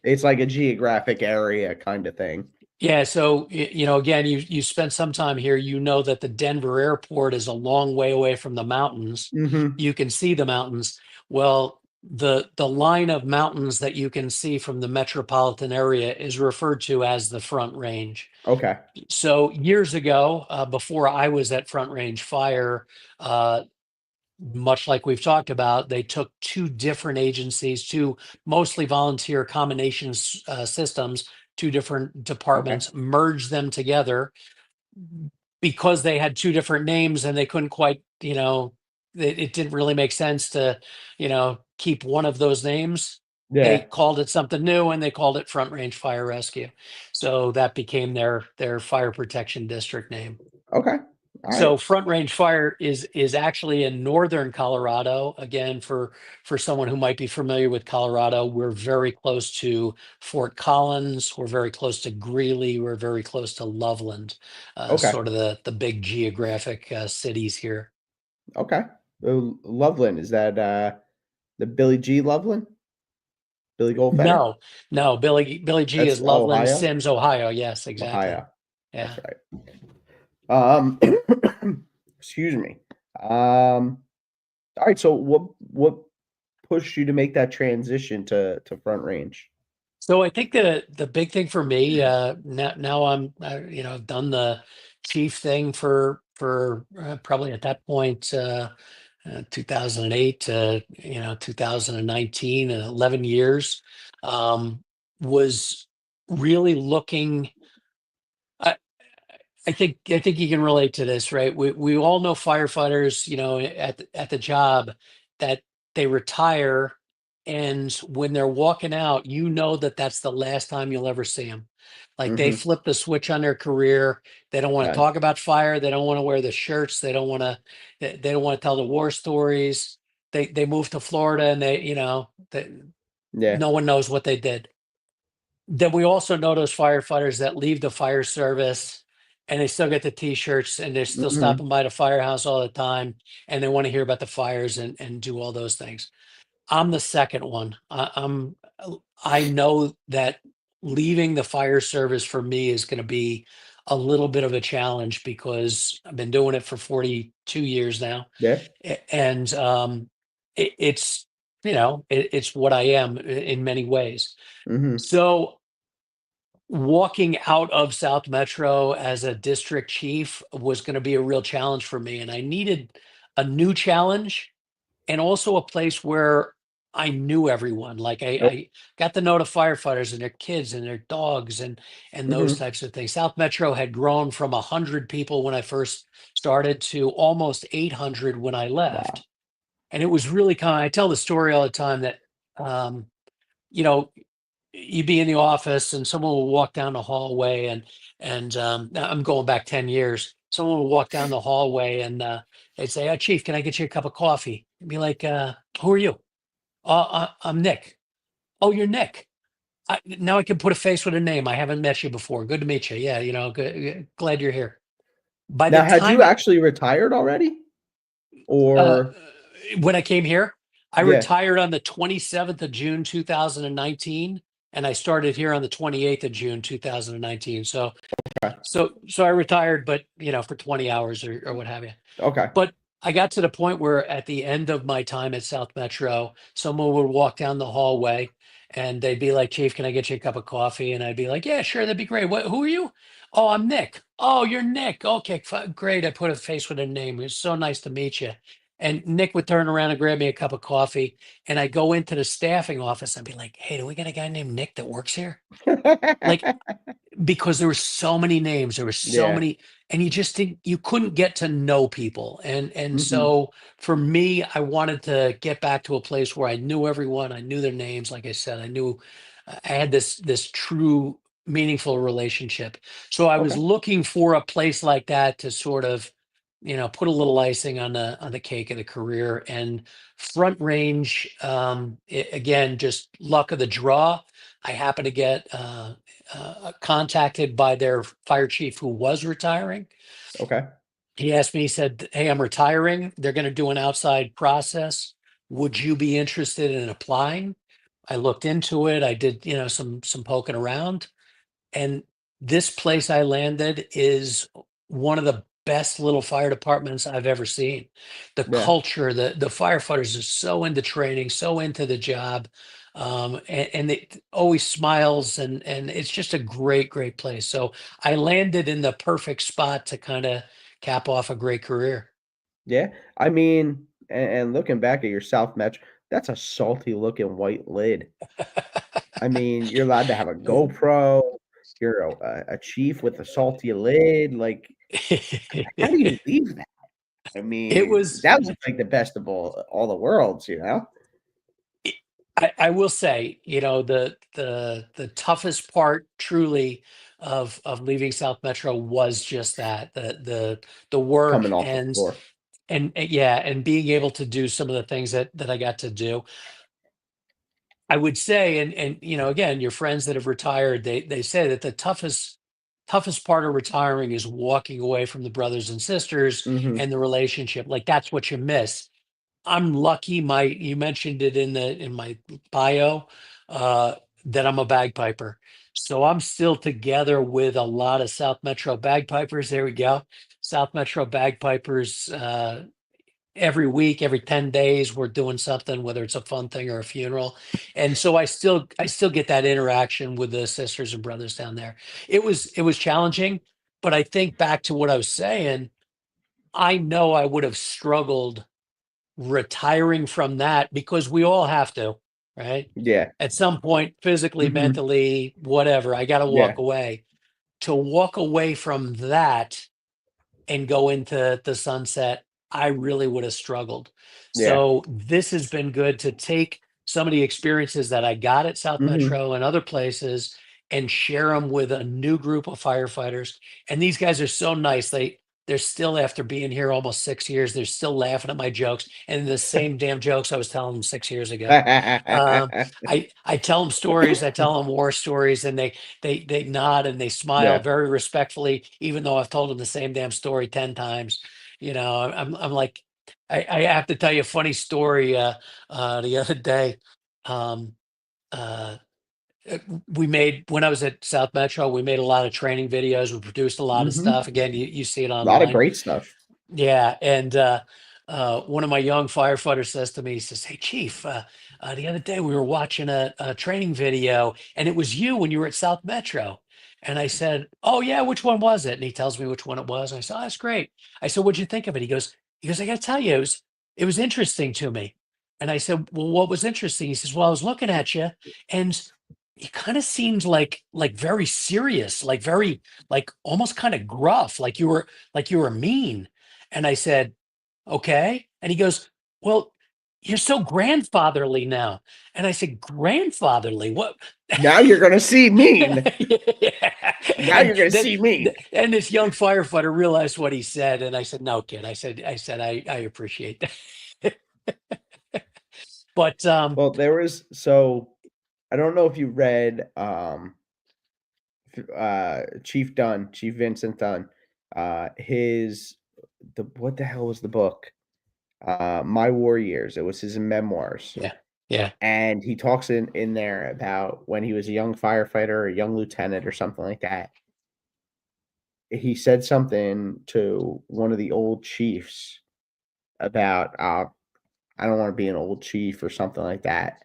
It's like a geographic area kind of thing. yeah, so again, you spent some time here. You know that the Denver airport is a long way away from the mountains. Mhm. You can see the mountains. Well, the line of mountains that you can see from the metropolitan area is referred to as the Front Range. Okay. So years ago, before I was at Front Range Fire, uh, much like we've talked about, they took two different agencies, two mostly volunteer combinations systems, two different Okay. departments, merged them together because they had two different names and they couldn't quite, it didn't really make sense to, keep one of those names. They Yeah. called it something new and they called it Front Range Fire Rescue. So that became their fire protection district name. Okay. All So right. Front Range Fire is actually in northern Colorado. Again, for someone who might be familiar with Colorado, we're very close to Fort Collins. We're very close to Greeley. We're very close to Loveland, Okay. sort of the big geographic cities here. Okay. Loveland, is that the Billy G Loveland? Billy Goldfeder? No, no, Billy G is That's Loveland, Ohio? Sims, Ohio. Yes, exactly. Ohio. That's Yeah. right. Um excuse me. All right, so what pushed you to make that transition to Front Range? So I think the big thing for me now I'm I've done the chief thing for probably at that point 2008 to 2019 and 11 years, um, was really looking. I think you can relate to this, right? We all know firefighters, at the job that they retire, and when they're walking out, that that's the last time you'll ever see them. Like they Mhm. flip the switch on their career. They don't want to Done. talk about fire. They don't want to wear the shirts. They don't want to tell the war stories. They move to Florida and Yeah. no one knows what they did. Then we also know those firefighters that leave the fire service and they still get the t-shirts and they're still Mhm. stopping by the firehouse all the time and they want to hear about the fires and do all those things. I'm the second one. I know that leaving the fire service for me is going to be a little bit of a challenge because I've been doing it for 42 years now. Yeah. And it's it's what I am in many ways. Mhm. So walking out of South Metro as a district chief was going to be a real challenge for me. And I needed a new challenge and also a place where I knew everyone. Like Oh, I got to know the firefighters and their kids and their dogs and those mhm. types of things. South Metro had grown from 100 people when I first started to almost 800 when I Wow. left. And it was really kind of, I tell the story all the time that, um, you know, you'd be in the office and someone will walk down the hallway and now I'm going back 10 years. Someone will walk down the hallway and they'd say, "Oh, Chief, can I get you a cup of coffee?" I'd be like, "Who are you?" I'm Nick." "Oh, you're Nick. Now I can put a face with a name. I haven't met you before. Good to meet you. Yeah, glad you're here." By the Now, had time you actually retired already? uh, Or when I came here, I yeah, retired on the 27th of June 2019, and I started here on the 28th of June 2019. So okay, so I retired, but for 20 hours or what have you. okay. But I got to the point where at the end of my time at South Metro, someone would walk down the hallway and they'd be like, Chief, can I get you a cup of coffee? And I'd be like, yeah, sure, that'd be great. Who are you? Oh, I'm Nick. Oh, you're Nick. Okay, great. I put a face with a name. It was so nice to meet you. And Nick would turn around and grab me a cup of coffee. And I go into the staffing office and be like, hey, do we got a guy named Nick that works here? Like, because there were so many names, there were so Yeah, many, and you couldn't get to know people. And mhm, so for me, I wanted to get back to a place where I knew everyone, I knew their names. Like I said, I knew I had this true meaningful relationship. So I was okay, looking for a place like that to sort of, put a little icing on the cake of the career. And Front Range, again, just luck of the draw. I happened to get contacted by their fire chief who was retiring. okay, He asked me, he said, hey, I'm retiring. They're going to do an outside process. Would you be interested in applying? I looked into it. I did, some poking around. And this place I landed is one of the best little fire departments I've ever seen. The yeah. culture, the firefighters are so into training, so into the job, and it always smiles, and it's just a great, great place. So I landed in the perfect spot to kind of cap off a great career. Yeah, I mean, and looking back at your South Metro, that's a salty looking white lid. I mean, you're allowed to have a GoPro, you're a chief with a salty lid, like, how do you leave that? I It mean, was that was like the best of all the worlds, you know? I will say, the toughest part truly of leaving South Metro was just that the Coming work off the and floor. yeah, and being able to do some of the things that I got to do. I would say, and again, your friends that have retired, they say that the toughest part of retiring is walking away from the brothers and sisters Mhm. and the relationship. Like that's what you miss. I'm lucky. You mentioned it in my bio, uh, that I'm a bagpiper. So I'm still together with a lot of South Metro bagpipers. There we go. South Metro bagpipers. Every week, every 10 days, we're doing something, whether it's a fun thing or a funeral. And so I still get that interaction with the sisters and brothers down there. It was challenging, but I think back to what I was saying, I know I would have struggled retiring from that because we all have to, right? Yeah. At some point, physically, Mhm. mentally, whatever, I got to Yeah. walk away. To walk away from that and go into the sunset, I really would have struggled. Yeah. So this has been good to take some of the experiences that I got at South Mhm. Metro and other places and share them with a new group of firefighters. And these guys are so nice. They're still, after being here almost 6 years, they're still laughing at my jokes and the same damn jokes I was telling them 6 years ago. I tell them stories, I tell them war stories, and they nod and they smile Yeah. very respectfully, even though I've told them the same damn story 10 times. I'm like, I have to tell you a funny story. The other day, um, uh, we made when I was at South Metro, we made a lot of training videos. We produced a lot of Mhm. stuff. Again, you see it Lot of online. great stuff. Yeah, and one of my young firefighters says to me, he says, "Hey, Chief, the other day we were watching a training video, and it was you when you were at South Metro." And I said, "Oh yeah, which one was it?" And he tells me which one it was. And I said, "Oh, that's great." I said, "What'd you think of it?" He goes, "I got to tell you, it was interesting to me." And I said, "Well, what was interesting?" He says, "Well, I was looking at you, and you kind of seemed like very serious, like very like almost kind of gruff, like you were mean." And I said, "Okay." And he goes, "Well, you're so grandfatherly now." And I said, "Grandfatherly? What?" Now you're gonna see mean. Yeah. Now And you're gonna then see mean. and this young firefighter realized what he said. And I said, "No, kid." I said, I appreciate that. But Well, there was so I don't know if you read, Chief Vincent Dunn. His the what the hell was the book? My War Years. It was his memoirs, Yeah. Yeah. and he talks in there about when he was a young firefighter or a young lieutenant or something like that. He said something to one of the old chiefs about, I don't want to be an old chief or something like that.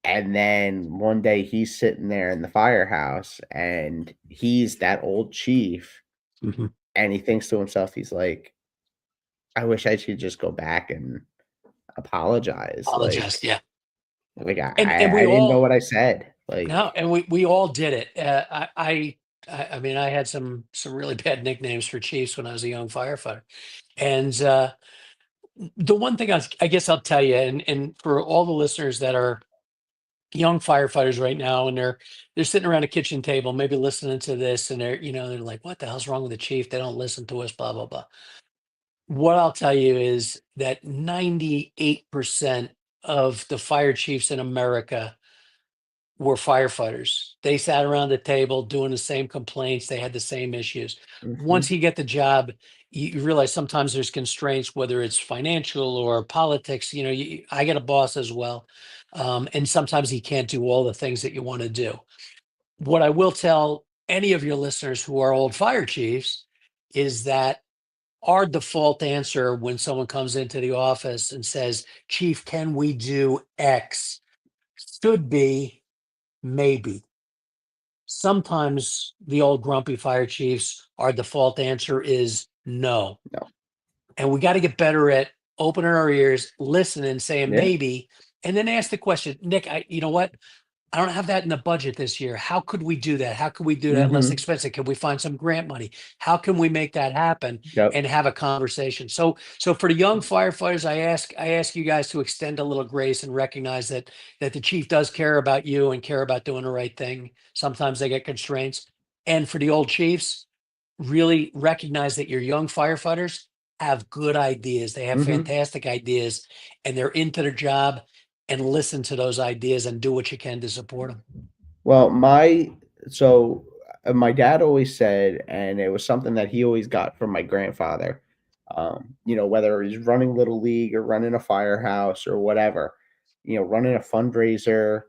And then one day he's sitting there in the firehouse and he's that old chief Hmm. and he thinks to himself, he's like, I wish I could just go back and apologize. Apologize. Yeah. And I we didn't know all what I said. Like, no, and we all did it. I mean, I had some really bad nicknames for chiefs when I was a young firefighter. And the one thing I guess I'll tell you, and for all the listeners that are young firefighters right now, and they're sitting around a kitchen table, maybe listening to this, and they're like, "What the hell's wrong with the chief? They don't listen to us." Blah blah blah. What I'll tell you is that 98% of the fire chiefs in America were firefighters. They sat around the table doing the same complaints. They had the same issues. Once mhm, you get the job, you realize sometimes there's constraints, whether it's financial or politics. I get a boss as well. And sometimes he can't do all the things that you want to do. What I will tell any of your listeners who are old fire chiefs is that our default answer when someone comes into the office and says, "Chief, can we do X?" should be maybe. Sometimes the old grumpy fire chiefs, our default answer is no. no. And we got to get better at opening our ears, listening, saying Yeah, maybe, and then ask the question, Nick, you know what? I don't have that in the budget this year. How could we do that? How could we do that less mhm, expensive? Can we find some grant money? How can we make that happen yep, and have a conversation? So for the young firefighters, I ask you guys to extend a little grace and recognize that the chief does care about you and care about doing the right thing. Sometimes they get constraints. And for the old chiefs, really recognize that your young firefighters have good ideas. They have mhm. fantastic ideas and they're into their job, and listen to those ideas and do what you can to support them. Well, so, my dad always said, and it was something that he always got from my grandfather, whether he's running little league or running a firehouse or whatever, running a fundraiser,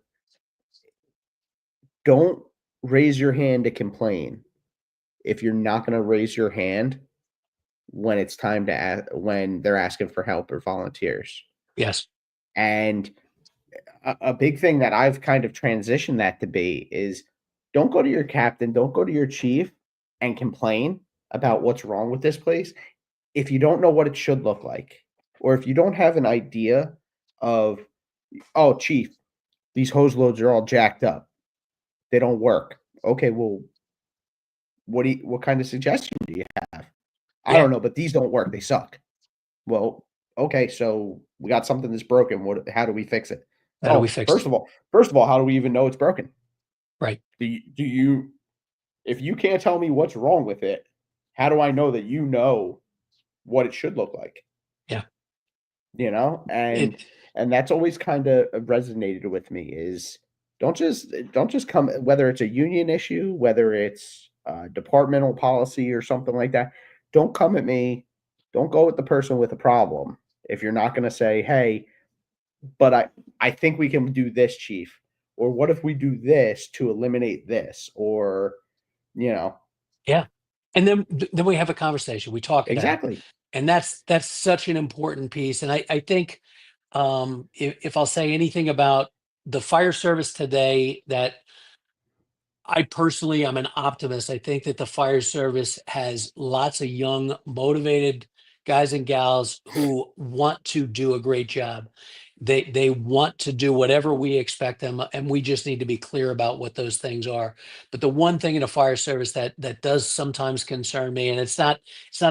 don't raise your hand to complain if you're not gonna raise your hand when it's time to when they're asking for help or volunteers. Yes. And a big thing that I've kind of transitioned that to be is don't go to your captain, don't go to your chief and complain about what's wrong with this place if you don't know what it should look like. Or if you don't have an idea of, oh, chief, these hose loads are all jacked up. They don't work. Okay, well, what kind of suggestion do you have? I Yeah. don't know, but these don't work. They suck. Well, okay, so we got something that's broken. How do we fix it? How do we Oh, fix it? first of all, how do we even know it's broken? Right. Do you if you can't tell me what's wrong with it, how do I know that you know what it should look like? Yeah. You know? It. And that's always kinda resonated with me is don't just come whether it's a union issue, whether it's, departmental policy or something like that, don't come at me, don't go with the person with a problem if you're not gonna say, "Hey, but I think we can do this, chief," or, "What if we do this to eliminate this?" Or, you know Yeah. And then we have a conversation. We talk it out, exactly. and that's such an important piece. And I think if I'll say anything about the fire service today, that I personally, I'm an optimist. I think that the fire service has lots of young, motivated guys and gals who want to do a great job. They want to do whatever we expect them, and we just need to be clear about what those things are. But the one thing in a fire service that does sometimes concern me, and it's not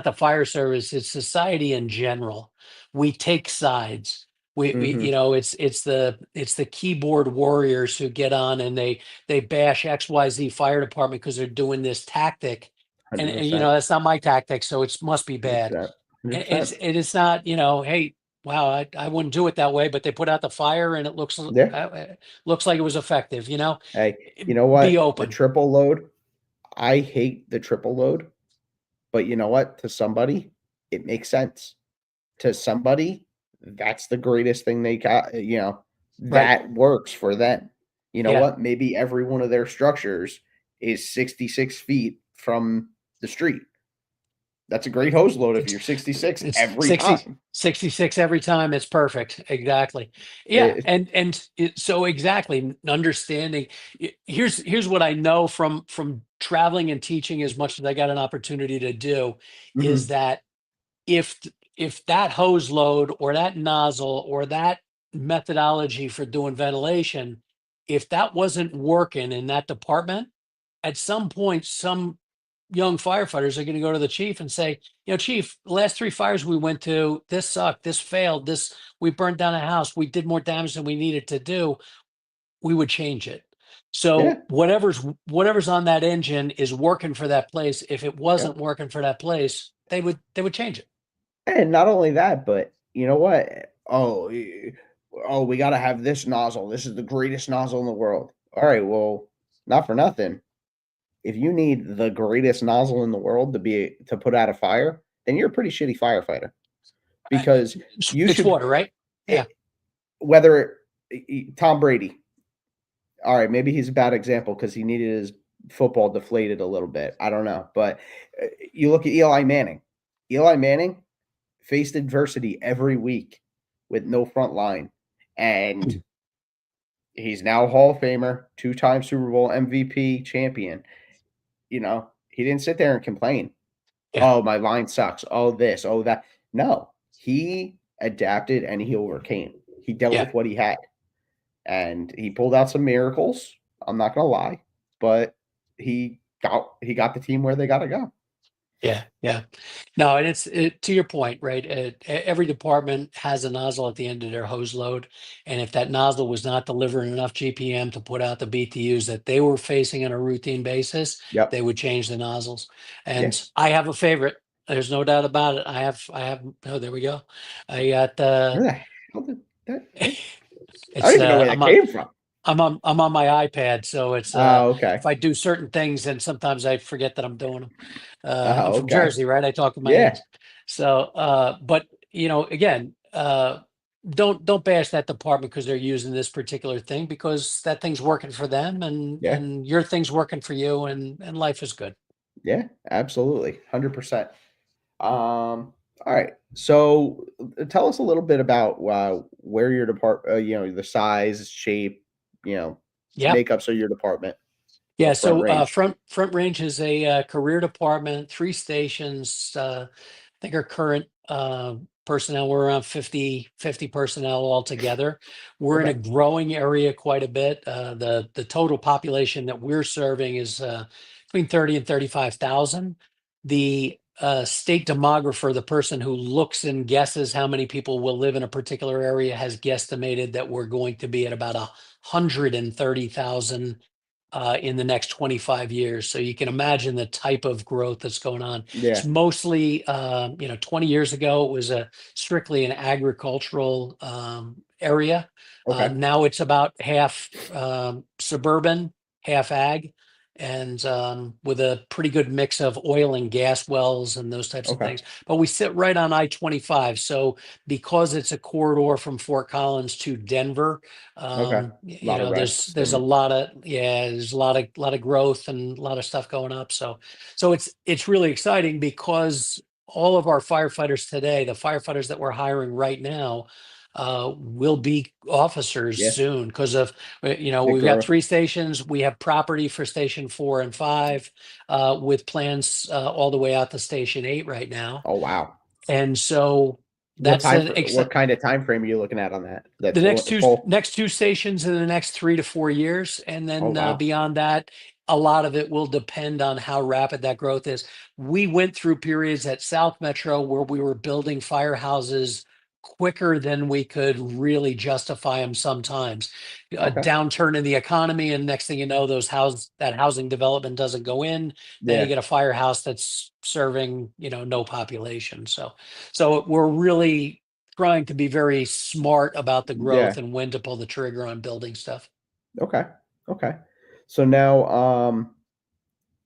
the fire service, it's society in general. We take sides. Mhm. It's the keyboard warriors who get on and they bash XYZ fire department because they're doing this tactic. And 100%. that's not my tactic, so it must be bad. 100%. And it's 100%. it is not, hey, wow, I wouldn't do it that way, but they put out the fire and it Yeah. looks like it was effective, Hey, Eh, you know be what? The open. triple load, I hate the triple load, But you know what? To somebody, it makes sense. To somebody, that's the greatest thing they got. Right. That works for them. You know Yeah. what? Maybe every one of their structures is 66 feet from the street. That's a great hose load if It's you're 66 it's every 60 time. 66 every time. It's perfect. Exactly. Yeah. It, So exactly understanding. Here's what I know from traveling and teaching as much as I got an opportunity to do is mhm, that if if that hose load or that nozzle or that methodology for doing ventilation, if that wasn't working in that department, at some point, some young firefighters are going to go to the chief and say, chief, the last three fires we went to, this sucked, this failed, this we burned down a house, we did more damage than we needed to do. We would change it. yeah, So whatever's on that engine is working for that place. If it yeah. wasn't working for that place, they would change it. And not only that, but you know what? Oh, we got to have this nozzle. This is the greatest nozzle in the world. All right, well, not for nothing. If you need the greatest nozzle in the world to put out a fire, then you're a pretty shitty firefighter because you It's should water, right? Yeah. it, whether Tom Brady. All right, maybe he's a bad example because he needed his football deflated a little bit. I don't know, but you look at Eli Manning. Eli Manning faced adversity every week with no front line, and he's now Hall of Famer, two-time Super Bowl MVP champion. He didn't sit there and complain. Yeah. Oh, my line sucks. Oh, this. Oh, that. No, he adapted and he overcame. He dealt Yeah. with what he had, and he pulled out some miracles. I'm not gonna lie, but he got the team where they got to go. Yeah. Yeah. No, and to your point, right? Every department has a nozzle at the end of their hose load, and if that nozzle was not delivering enough GPM to put out the BTUs that they were facing on a routine basis, Yep. they would change the nozzles. Yeah. And I have a favorite. There's no doubt about it. I have. Oh, there we go. I got Where the hell did that? I don't it's even know where that I'm on came from. I'm on my iPad, so it's Oh, okay. if I do certain things, and sometimes I forget that I'm doing them. I'm Oh, from okay. Jersey, right? I talk with my Yeah. hands. So, but again, don't bash that department because they're using this particular thing because that thing's working for them, and Yeah. and your thing's working for you, and life is good. Yeah. Absolutely. 100%. All right. So tell us a little bit about where your the size, shape, you know, Yeah. makeups of your department Yeah, of Front so Range. Front Range is a career department, three stations. I think our current personnel, we're around 50 personnel altogether. We're in a Okay. growing area quite a bit. The total population that we're serving is between 30 and 35,000. The state demographer, the person who looks and guesses how many people will live in a particular area, has guesstimated that we're going to be at about 130,000 in the next 25 years. So you can imagine the type of growth that's going on. It's Yeah. mostly, 20 years ago, it was a strictly an agricultural area. Okay. Now it's about half suburban, half ag, and with a pretty good mix of oil and gas wells and those types of Okay. things. But we sit right on I-25. So because it's a corridor from Fort Collins to Denver, Okay. A lot of rests there's a and lot of, yeah, there's a lot of growth and a lot of stuff going up. So it's really exciting because all of our firefighters today, the firefighters that we're hiring right now, will be officers yeah, soon because of big we've got growth. three stations. We have property for station 4 and 5, with plans all the way out to station 8 right now. Oh wow. And so What that's time an for what kind of time frame are you looking at on that? That's the next two full. next two stations in the next 3 to 4 years, and Oh then wow. beyond that, a lot of it will depend on how rapid that growth is. We went through periods at South Metro where we were building firehouses quicker than we could really justify them sometimes. A Okay. downturn in the economy, and next thing you know, that housing development doesn't go in. Now you Yeah. get a firehouse that's serving, no population. So we're really trying to be very smart about the growth Yeah. and when to pull the trigger on building stuff. Okay. Okay. So now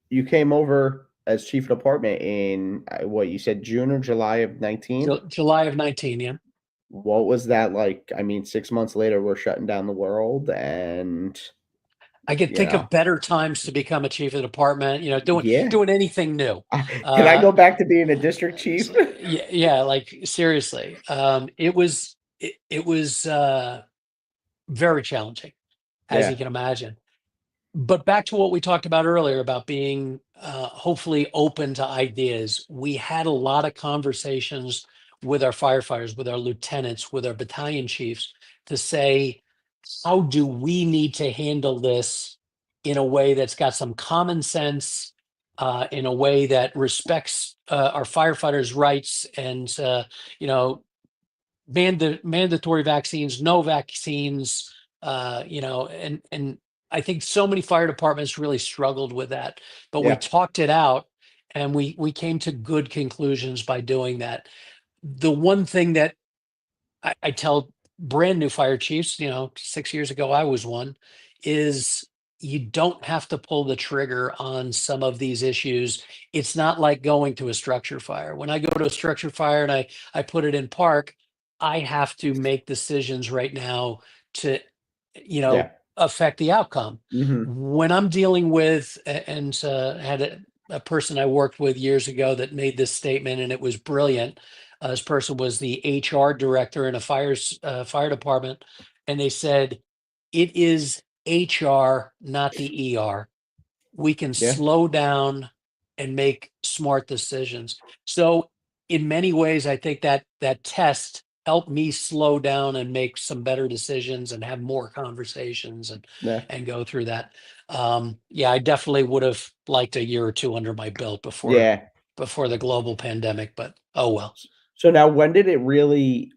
you came over as chief of department in what you said, June or July of 19. July of 19, yeah. What was that like? I mean, 6 months later, we're shutting down the world, and I could you think know, of better times to become a chief of department, yeah. doing anything new. Can I Uh, go back to being a district chief? yeah, yeah, like seriously. It was very challenging, as you Yeah, can imagine. But back to what we talked about earlier about being hopefully open to ideas. We had a lot of conversations with our firefighters, with our lieutenants, with our battalion chiefs to say, how do we need to handle this in a way that's got some common sense, in a way that respects our firefighters' rights and, you know, mandatory vaccines, no vaccines, and I think so many fire departments really struggled with that, but we yeah, talked it out and we came to good conclusions by doing that. The one thing that I tell brand new fire chiefs, 6 years ago I was one, is you don't have to pull the trigger on some of these issues. It's not like going to a structure fire. When I go to a structure fire and I put it in park, I have to make decisions right now to, yeah. affect the outcome. Hmm. When I'm dealing with, and had a person I worked with years ago that made this statement, and it was brilliant. This person was the HR director in a fire department, and they said, "It is HR, not the ER. We can Yeah, slow down and make smart decisions." So, in many ways, I think that that test helped me slow down and make some better decisions and have more conversations yeah, and go through that. Yeah, I definitely would have liked a year or two under my belt yeah. before the global pandemic, but oh well. So now, when did it really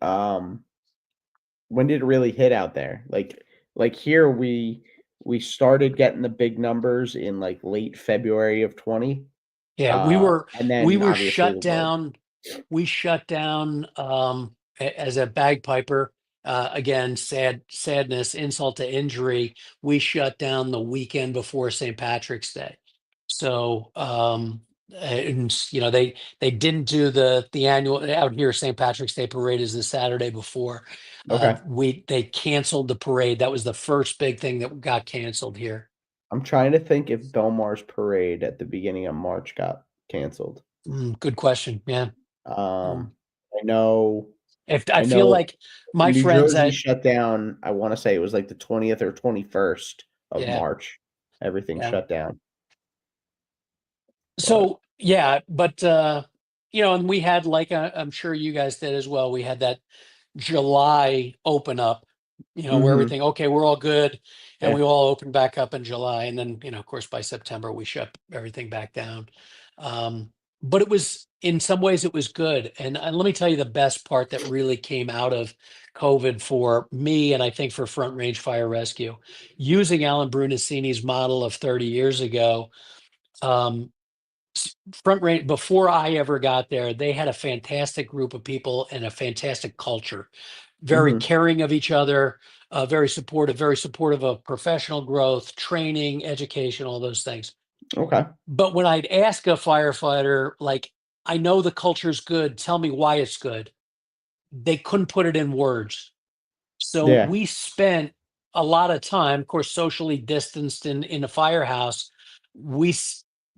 hit out there? Like here, we started getting the big numbers in like late February of 20, Yeah, we were and we then were obviously shut the world. down. We shut down as a bagpiper. Again, sadness, insult to injury. We shut down the weekend before St. Patrick's Day. So, and they didn't do the annual out here. St. Patrick's Day parade is the Saturday before. Okay, They canceled the parade. That was the first big thing that got canceled here. I'm trying to think if Belmar's parade at the beginning of March got canceled. Good question. Yeah. Mm. Um, I know, If I I feel know, like my New friends Jersey that, shut down. I want to say it was like the 20th or 21st of yeah, March. Everything yeah. shut down, but So yeah, but and we had like I'm sure you guys did as well. We had that July open up, where hmm, everything, okay, we're all good, and yeah, we all opened back up in July, and then of course by September we shut everything back down. Um, but it was in some ways it was good, and let me tell you the best part that really came out of COVID for me, and I think for Front Range Fire Rescue, using Alan Brunacini's model of 30 years ago. Um, Front Range, before I ever got there, they had a fantastic group of people and a fantastic culture, very hmm, caring of each other, very supportive of professional growth, training, education, all those things. okay, But when I'd ask a firefighter, like, I know the culture's good, tell me why it's good, they couldn't put it in words. So yeah, we spent a lot of time, of course, socially distanced in a firehouse. We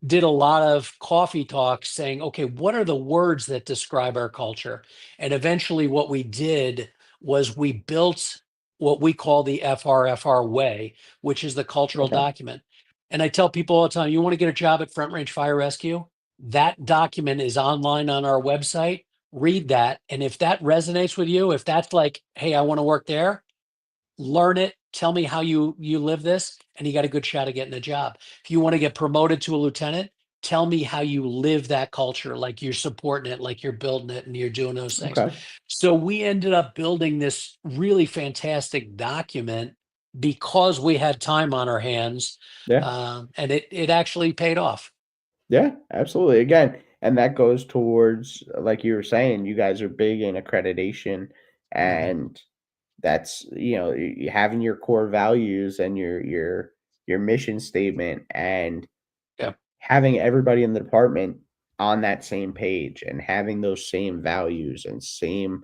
did a lot of coffee talks saying, okay, what are the words that describe our culture? And eventually, what we did was we built what we call the FRFR way, which is the cultural okay, document. And I tell people all the time, you want to get a job at Front Range Fire Rescue? That document is online on our website. Read that. And if that resonates with you, if that's like, hey, I want to work there, learn it. Tell me how you live this, and you got a good shot of getting a job. If you want to get promoted to a lieutenant, tell me how you live that culture, like you're supporting it, like you're building it, and you're doing those things. okay, So we ended up building this really fantastic document because we had time on our hands, yeah. and it actually paid off. Yeah, absolutely. Again, and that goes towards, like you were saying, you guys are big in accreditation, Mhm. and that's, having your core values and your mission statement, and Yeah. having everybody in the department on that same page and having those same values and same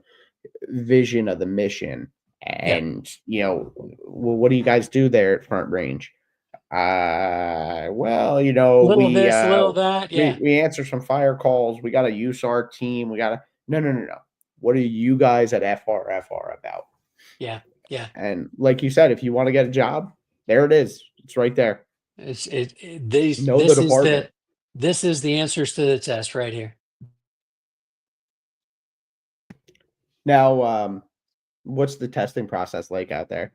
vision of the mission. Yeah. And well, what do you guys do there at Front Range? Well, Little this, little that. Yeah. we answer some fire calls. We got to use our team. We got to no. What are you guys at FRFR about? Yeah. Yeah. And like you said, if you want to get a job, there it is. It's right there. Know the department. This is the answers to the test right here. Now, what's the testing process like out there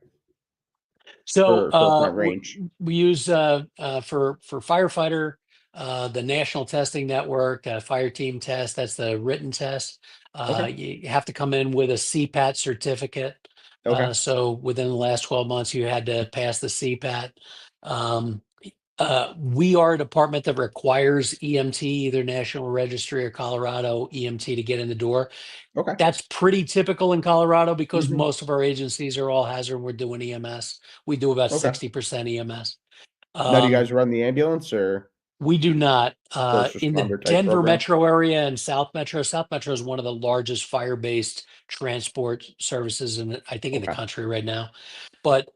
So for Front Range? we use for firefighter the National Testing Network fire team test. That's the written test. Okay. You have to come in with a CPAT certificate. Okay. So within the last 12 months, you had to pass the CPAT. We are a department that requires EMT, either National Registry or Colorado EMT, to get in the door. Okay. That's pretty typical in Colorado because Hmm. most of our agencies are all hazard. We're doing EMS. We do about Okay. 60% EMS. Now, do you Um, guys run the ambulance or we do not. first In the responder type Denver program? metro area and South Metro, South Metro is one of the largest fire-based transport services I think in the Okay. country right now. But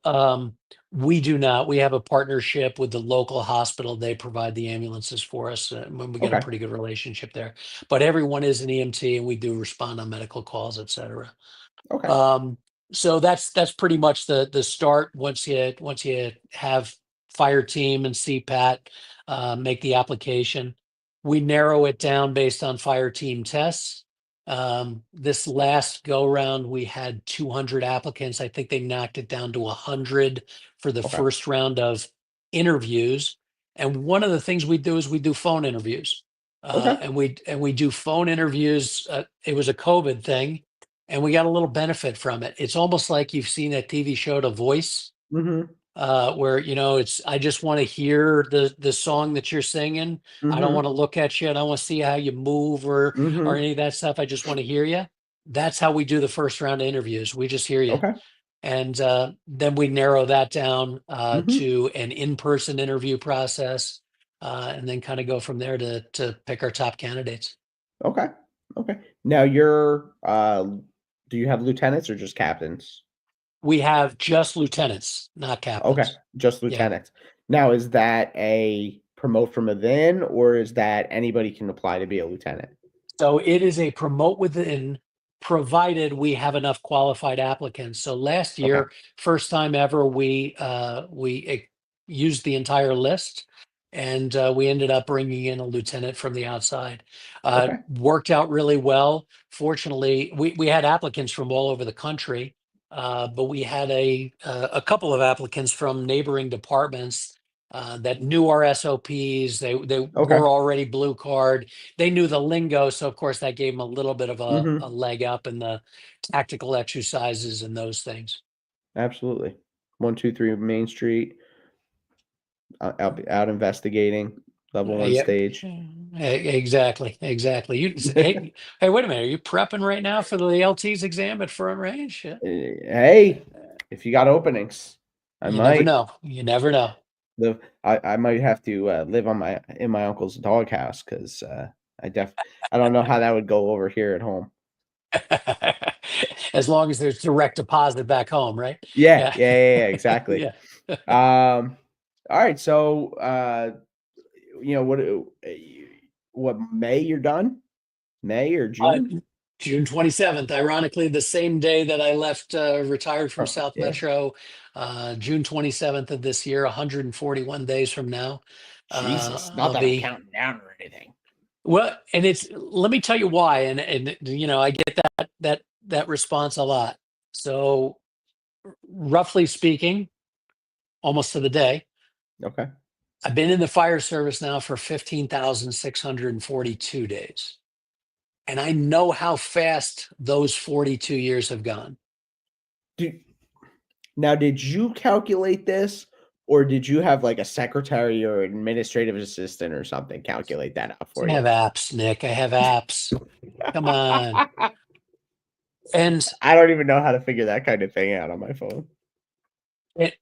we do not. We have a partnership with the local hospital. They provide the ambulances for us, when we get a Okay. pretty good relationship there. But everyone is an EMT, and we do respond on medical calls, et cetera. Okay. Um, so that's pretty much the start. Once you have fire team and CPAT, make the application. We narrow it down based on fire team tests. This last go round, we had 200 applicants. I think they knocked it down to 100 for the Okay. first round of interviews. And one of the things we do is we do phone interviews. Okay. And we do phone interviews. It was a COVID thing, and we got a little benefit from it. It's almost like you've seen that TV show, The Voice, Hmm. where it's I just want to hear the song that you're singing. I don't want Hmm. to look at you. I don't want to see how you move or Hmm. any of that stuff. I just want to hear you. That's how we do the first round of interviews. We just hear you, Okay. and then we narrow that down Hmm. to an in-person interview process, and then kind of go from there to pick our top candidates. Okay. Okay. Now do you have lieutenants or just captains? We have just lieutenants, not Okay, captains. just Yeah. lieutenants. Now, is that a promote from within, or is that anybody can apply to be a lieutenant? So it is a promote within, provided we have enough qualified applicants. So last Okay. year, first time ever, we used the entire list, and we ended up bringing in a lieutenant from the outside. Okay. Worked out really well. Fortunately, we had applicants from all over the country, but we had a couple of applicants from neighboring departments that knew our SOPs. They Okay. were already blue card. They knew the lingo, so of course that gave them a little bit of a Mhm. leg up in the tactical exercises and those things. Absolutely. 123 Main Street, out investigating, level 1 Yeah, stage. exactly, exactly. Hey, wait a minute. Are you prepping right now for the LT's exam at Front Range? Yeah. Hey, if you got openings, I You never might know. You never know. live I might have to, live on my in my uncle's doghouse 'cause, I don't know how that would go over here at home. As long as there's direct deposit back home, right? Yeah, Yeah. yeah, exactly. Yeah. All right, so, you know, what, May you're done? May or Uh, June? June 27th, ironically, the same day that I left, retired from Oh, South yeah. Metro, June 27th of this year, 141 days from now, Jesus, not I'll that I'm be counting down or anything. well. And let me tell you why. And I get that response a lot. So, roughly speaking, almost to the day, Okay, I've been in the fire service now for 15,642 days. And I know how fast those 42 years have gone. do now, did you calculate this, or did you have, like, a secretary or administrative assistant or something calculate that out for I you? have apps, Nick. I have apps. Come on. And I don't even know how to figure that kind of thing out on my phone. it,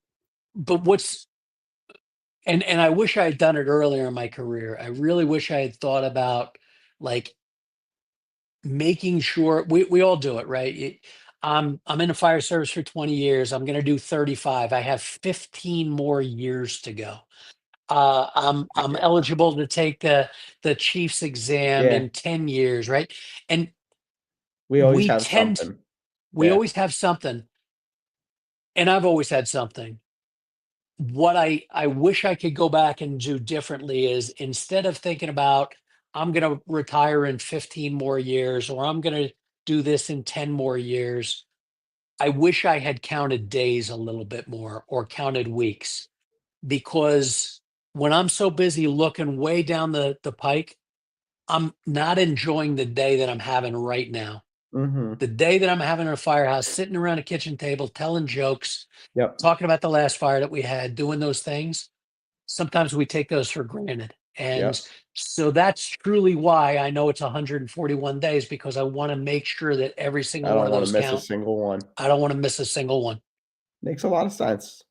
but what's and I wish I had done it earlier in my career. I really wish I had thought about like making sure we all do it, right? I'm in the fire service for 20 years. I'm going to do 35. I have 15 more years to go. I'm Yeah. eligible to take the chief's exam Yeah. in 10 years, right? And We always we have tend something. we Yeah. always have something, and I've always had something. What I wish I could go back and do differently is instead of thinking about I'm going to retire in 15 more years or I'm going to do this in 10 more years, I wish I had counted days a little bit more or counted weeks, because when I'm so busy looking way down the pike, I'm not enjoying the day that I'm having right now. Mhm. The day that I'm having in a firehouse, sitting around a kitchen table, telling jokes, Yep. talking about the last fire that we had, doing those things. Sometimes we take those for granted. And Yep. so that's truly why I know it's 141 days, because I want to make sure that every I single one don't of wanna those miss a count. single one. I don't want to miss a single one. Makes a lot of sense.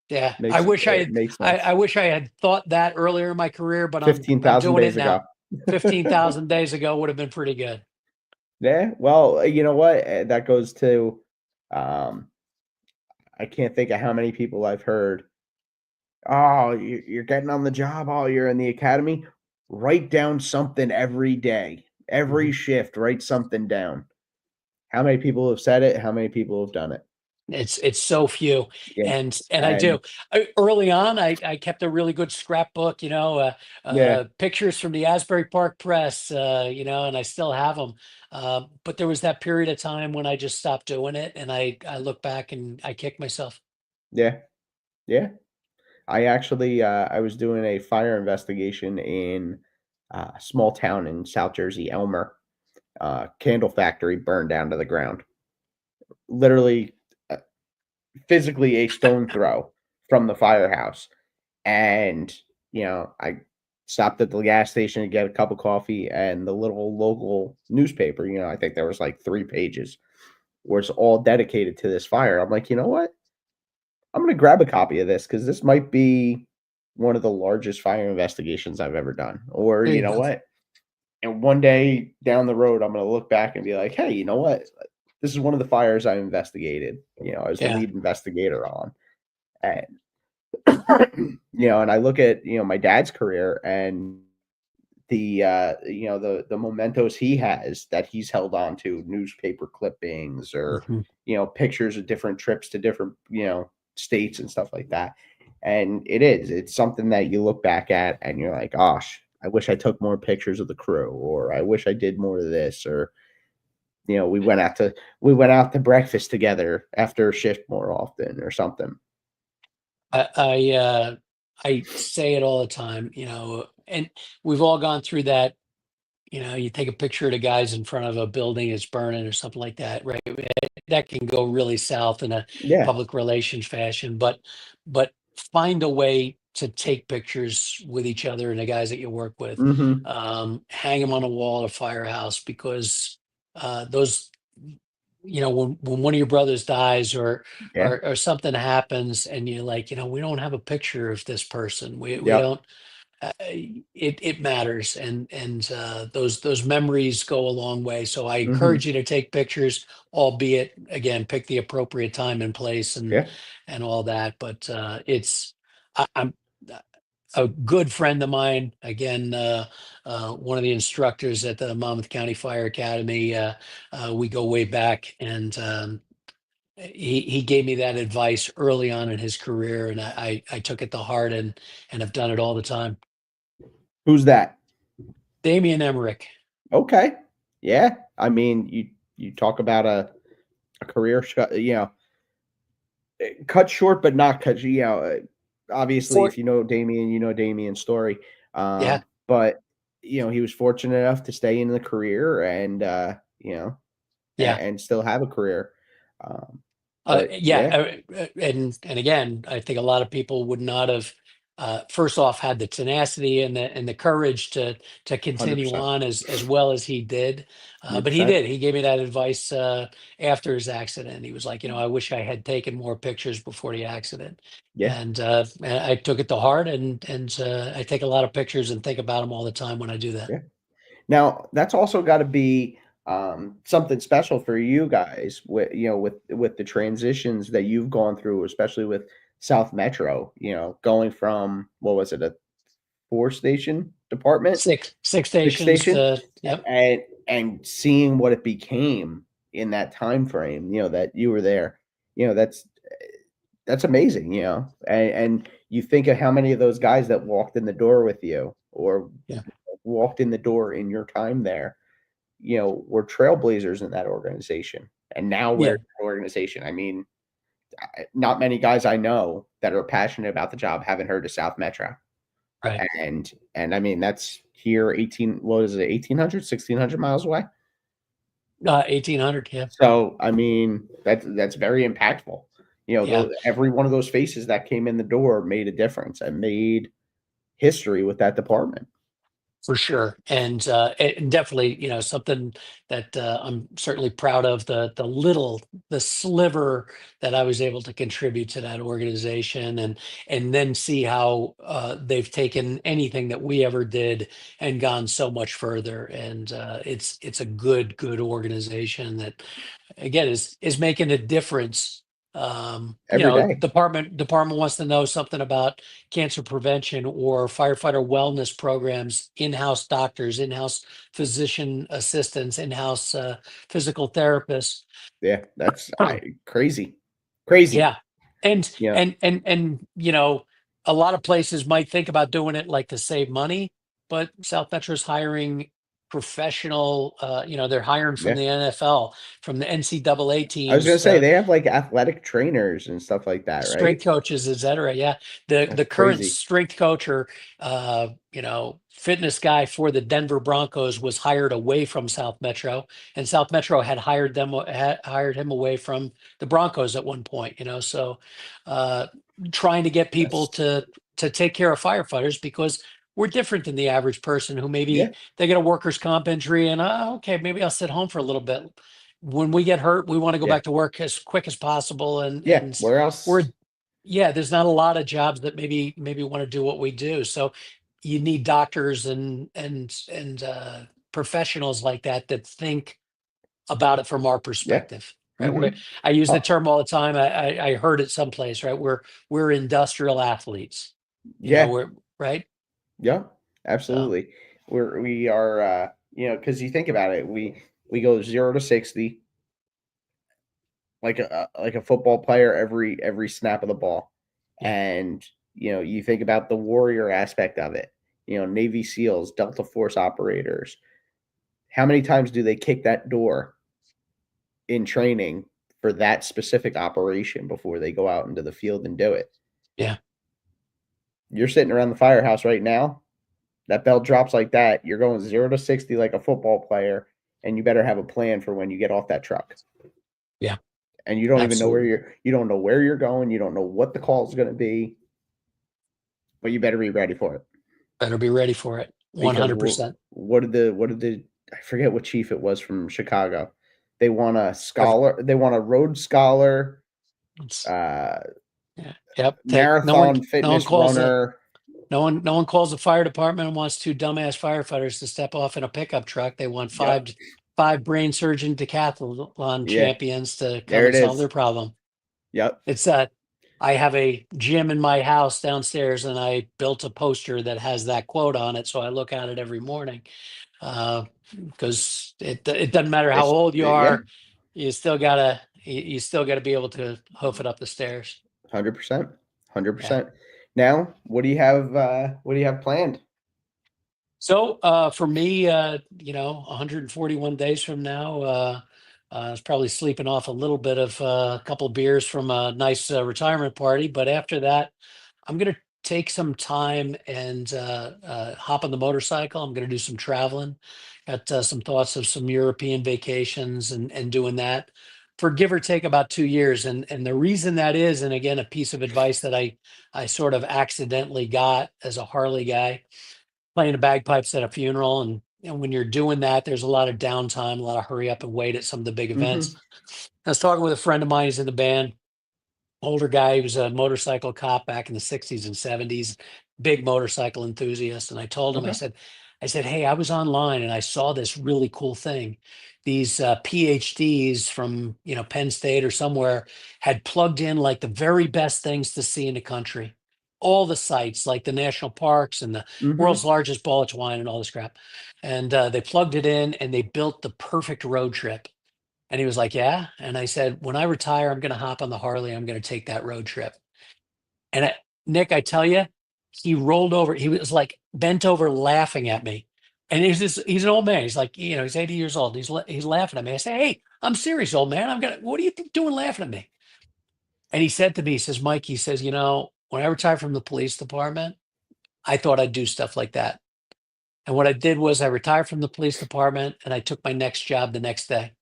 Yeah. I Makes wish I it had makes I sense. wish I had thought that earlier in my career, but I'm 15,000 doing it days ago. now. 15,000 days ago would have been pretty good. Yeah, well, you know what? That goes to, um, I can't think of how many people I've heard, "Oh, you're getting on the job, oh, you're in the academy. Write down something every day, every Mhm. shift, write something down." How many people have said it? How many people have done it? It's so few, Yeah, and I and do. Early on, I kept a really good scrapbook, yeah, pictures from the Asbury Park Press, and I still have them. But there was that period of time when I just stopped doing it, and I look back and I kick myself. yeah, yeah. I actually, I was doing a fire investigation in a small town in South Jersey, Elmer. Candle factory burned down to the ground. Literally, uh, physically a stone throw from the firehouse. And, I stopped at the gas station to get a cup of coffee, and the little local newspaper, I think there was like 3 pages, was all dedicated to this fire. I'm like, "You know what? I'm gonna grab a copy of this because this might be one of the largest fire investigations I've ever done." Or, There you you know go. what? And one day down the road, I'm gonna look back and be like, "Hey, you know what? This is one of the fires I investigated. I was the Yeah. lead investigator on." And and I look at, my dad's career and the mementos he has that he's held on to, newspaper clippings or, Mhm. pictures of different trips to different, states and stuff like that. And it's something that you look back at and you're like, gosh, I wish I took more pictures of the crew, or I wish I did more of this, or, we went out to breakfast together after a shift more often or something. I I, uh, I say it all the time, and we've all gone through that. You take a picture of the guys in front of a building that's burning or something like that, right? That can go really south in a Yeah. public relations fashion, but find a way to take pictures with each other and the guys that you work with. Mhm. Hang them on a wall at a firehouse, because those, when one of your brothers dies, or Yeah. or something happens, and you're like, we don't have a picture of this person. We Yep. don't. It matters, and those memories go a long way. So I Mhm. encourage you to take pictures, albeit again, pick the appropriate time and place, Yeah. and all that. But I'm a good friend of mine. Again, one of the instructors at the Monmouth County Fire Academy. We go way back, and he gave me that advice early on in his career, and I took it to heart, and have done it all the time. Who's that? Damian Emmerich. Okay. Yeah. I mean, you talk about a career cut short, but not cut. Obviously, For if you know Damien, you know Damien's story. Yeah, But he was fortunate enough to stay in the career and yeah, and still have a career. But yeah, yeah, and again, I think a lot of people would not have. first off had the tenacity and the courage to continue 100%. on as well as he did. But he 100%. did. He gave me that advice after his accident. He was like, I wish I had taken more pictures before the accident. Yeah. And I took it to heart, and I take a lot of pictures and think about them all the time when I do that. Yeah. Now, that's also gotta be, something special for you guys with, with the transitions that you've gone through, especially with South Metro, going from, what was it, a 4-station department? Six 6 stations station? to Yep. And seeing what it became in that time frame, that you were there, you know, that's that's amazing, and you think of how many of those guys that walked in the door with you or Yeah. walked in the door in your time there, were trailblazers in that organization, and now we're Yeah. in that organization. I mean, not many guys I know that are passionate about the job haven't heard of South Metro, Right. and I mean, that's here 18 what is it, 1,800, 1,600 miles away? 1800. Yeah. So, I mean, that's very impactful. Yeah. Every one of those faces that came in the door made a difference and made history with that department. For sure, and definitely, something that I'm certainly proud of, the sliver that I was able to contribute to that organization, and then see how they've taken anything that we ever did and gone so much further. And it's a good organization that, again, is making a difference. Every day. Department wants to know something about cancer prevention or firefighter wellness programs, in-house doctors, in-house physician assistants, in-house physical therapists. Yeah, that's crazy. Crazy. Yeah. And Yeah. a lot of places might think about doing it like to save money, but South Metro's hiring professional, they're hiring from Yeah. the NFL, from the NCAA I was gonna teams, say they have, like, athletic trainers and stuff like that, right? strength coaches, et cetera. Yeah. The That's current crazy. strength coach or fitness guy for the Denver Broncos was hired away from South Metro, and South Metro had hired him away from the Broncos at one point, so uh trying to get people That's to take care of firefighters, because we're different than the average person who yeah, maybe they get a workers' comp injury and, okay, maybe I'll sit home for a little bit. When we get hurt, we want to go yeah, back to work as quick as possible, and yeah. Where we're else? yeah, there's not a lot of jobs that maybe want to do what we do. So you need doctors and professionals like that think about it from our Yeah. perspective, right? Mhm. I use the Oh, term all the time. I heard it someplace, right? We're industrial athletes, yeah. we're right. Yeah, So absolutely. We are, because you think about it, we go 0 to 60 like a football player every snap of the ball, yeah, and you think about the warrior aspect of it. Navy SEALs, Delta Force operators. How many times do they kick that door in training for that specific operation before they go out into the field and do it? yeah, You're sitting around the firehouse right now. That bell drops like that, you're going 0 to 60 like a football player, and you better have a plan for when you get off that truck. yeah, And you don't even know absolutely. you don't know where you're going, you don't know what the call is gonna be, but you better be ready for it. Better be ready for it. Because 100%. what did the I forget what chief it was from Chicago. They want a scholar, they want a Rhodes Scholar, It's, uh, yeah, yep. marathon No one fitness calls it. runner. No one calls the fire department and wants two dumbass firefighters to step off in a pickup truck. They want Yep. five brain surgeon decathlon Yeah, champions to come there and it solve their is. problem. Yep. It's I have a gym in my house downstairs, and I built a poster that has that quote on it, so I look at it every morning. Uh, because it doesn't matter how It's old you yeah, are, you still gotta be able to hoof it up the stairs. 100%, Yeah. 100%. Now, what do you have planned? So for me, 141 days from now, I was probably sleeping off a little bit of a couple beers from a nice retirement party. But after that, I'm gonna take some time and hop on the motorcycle. I'm gonna do some traveling. Got some thoughts of some European vacations and doing that. for give or take about 2 years. And the reason that is, and again, a piece of advice that I sort of accidentally got as a Harley guy, playing the bagpipes at a funeral. And when you're doing that, there's a lot of downtime, a lot of hurry up and wait at some of the big events. Hmm. I was talking with a friend of mine, he's in the band, older guy. He was a motorcycle cop back in the 60s and 70s, big motorcycle enthusiast. And I told him, Okay. I said, hey, I was online and I saw this really cool thing. These PhDs from, Penn State or somewhere had plugged in like the very best things to see in the country. All the sites, like the national parks and the world's Hmm. largest bullet twine and all this crap. And they plugged it in and they built the perfect road trip. And he was like, yeah. And I said, when I retire, I'm going to hop on the Harley. I'm going to take that road trip. And Nick, I tell you, he rolled over. He was like bent over laughing at me. And he's an old man. He's like, he's 80 years old. He's laughing at me. I say, hey, I'm serious, old man. What are you doing laughing at me? And he said to me, he says, Mike, he says, when I retired from the police department, I thought I'd do stuff like that. And what I did was I retired from the police department and I took my next job the next day.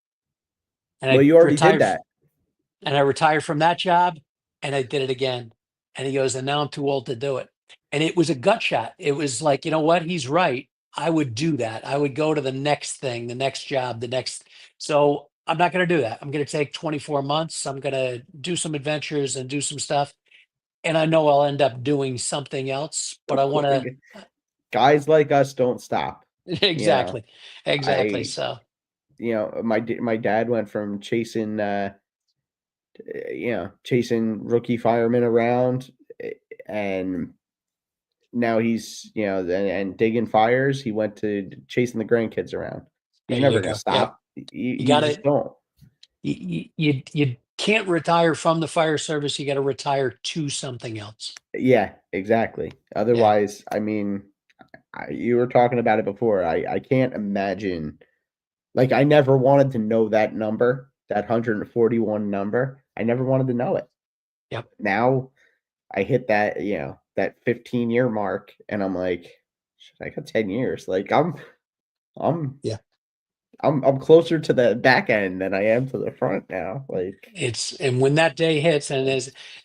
And Well, I you already did retired that. and I retired from that job and I did it again. And he goes, and now I'm too old to do it. And it was a gut shot. It was like, you know what? He's right. I would do that. I would go to the next thing, the next job, the next. So I'm not going to do that. I'm going to take 24 months. I'm going to do some adventures and do some stuff. And I know I'll end up doing something else, but I Of want course, to. guys like us don't stop. You know, Exactly. Exactly. I, So my dad went from chasing, chasing rookie firemen around, eh, and now he's, and digging fires. He went to chasing the grandkids around. He's there never you gonna go. Yep. stop. You, You you got just to. don't. You can't retire from the fire service. You got to retire to something else. Yeah, exactly. Yeah. Otherwise, I mean, you were talking about it before. I can't imagine. Like, I never wanted to know that number, that 141 number. I never wanted to know it. Yep. Now I hit that, that 15-year mark, and I'm like, shit, I got 10 years. Like, I'm Yeah. I'm closer to the back end than I am to the front now. Like, And when that day hits, and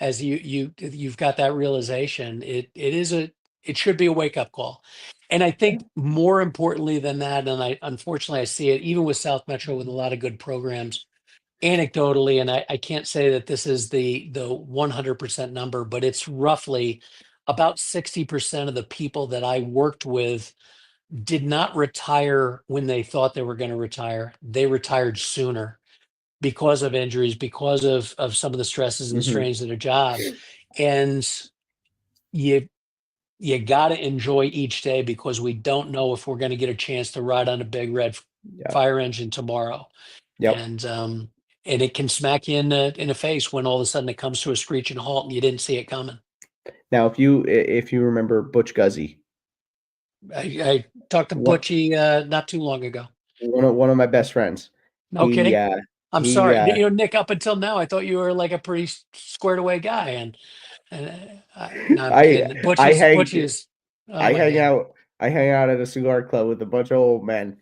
as you've got that realization, it should be a wake up call. And I yeah. think more importantly than that, and I unfortunately I see it even with South Metro with a lot of good programs, anecdotally, and I can't say that this is the 100% number, but it's roughly about 60% of the people that I worked with did not retire when they thought they were going to retire. They retired sooner because of injuries, because of some of the stresses and Mhm. strains of their job. And you you got to enjoy each day because we don't know if we're going to get a chance to ride on a big red Yep. fire engine tomorrow. Yep. And it can smack you in the face when all of a sudden it comes to a screeching halt and you didn't see it coming. Now, if you remember Butch Guzzi, I talked to one Butchie not too long ago. one of my best friends, No he, kidding. uh I'm he, sorry. uh Nick, up until now, I thought you were like a pretty squared away guy. No, I'm I kidding. I Butch hang is, oh I my hang God. out I hang out at a cigar club with a bunch of old men,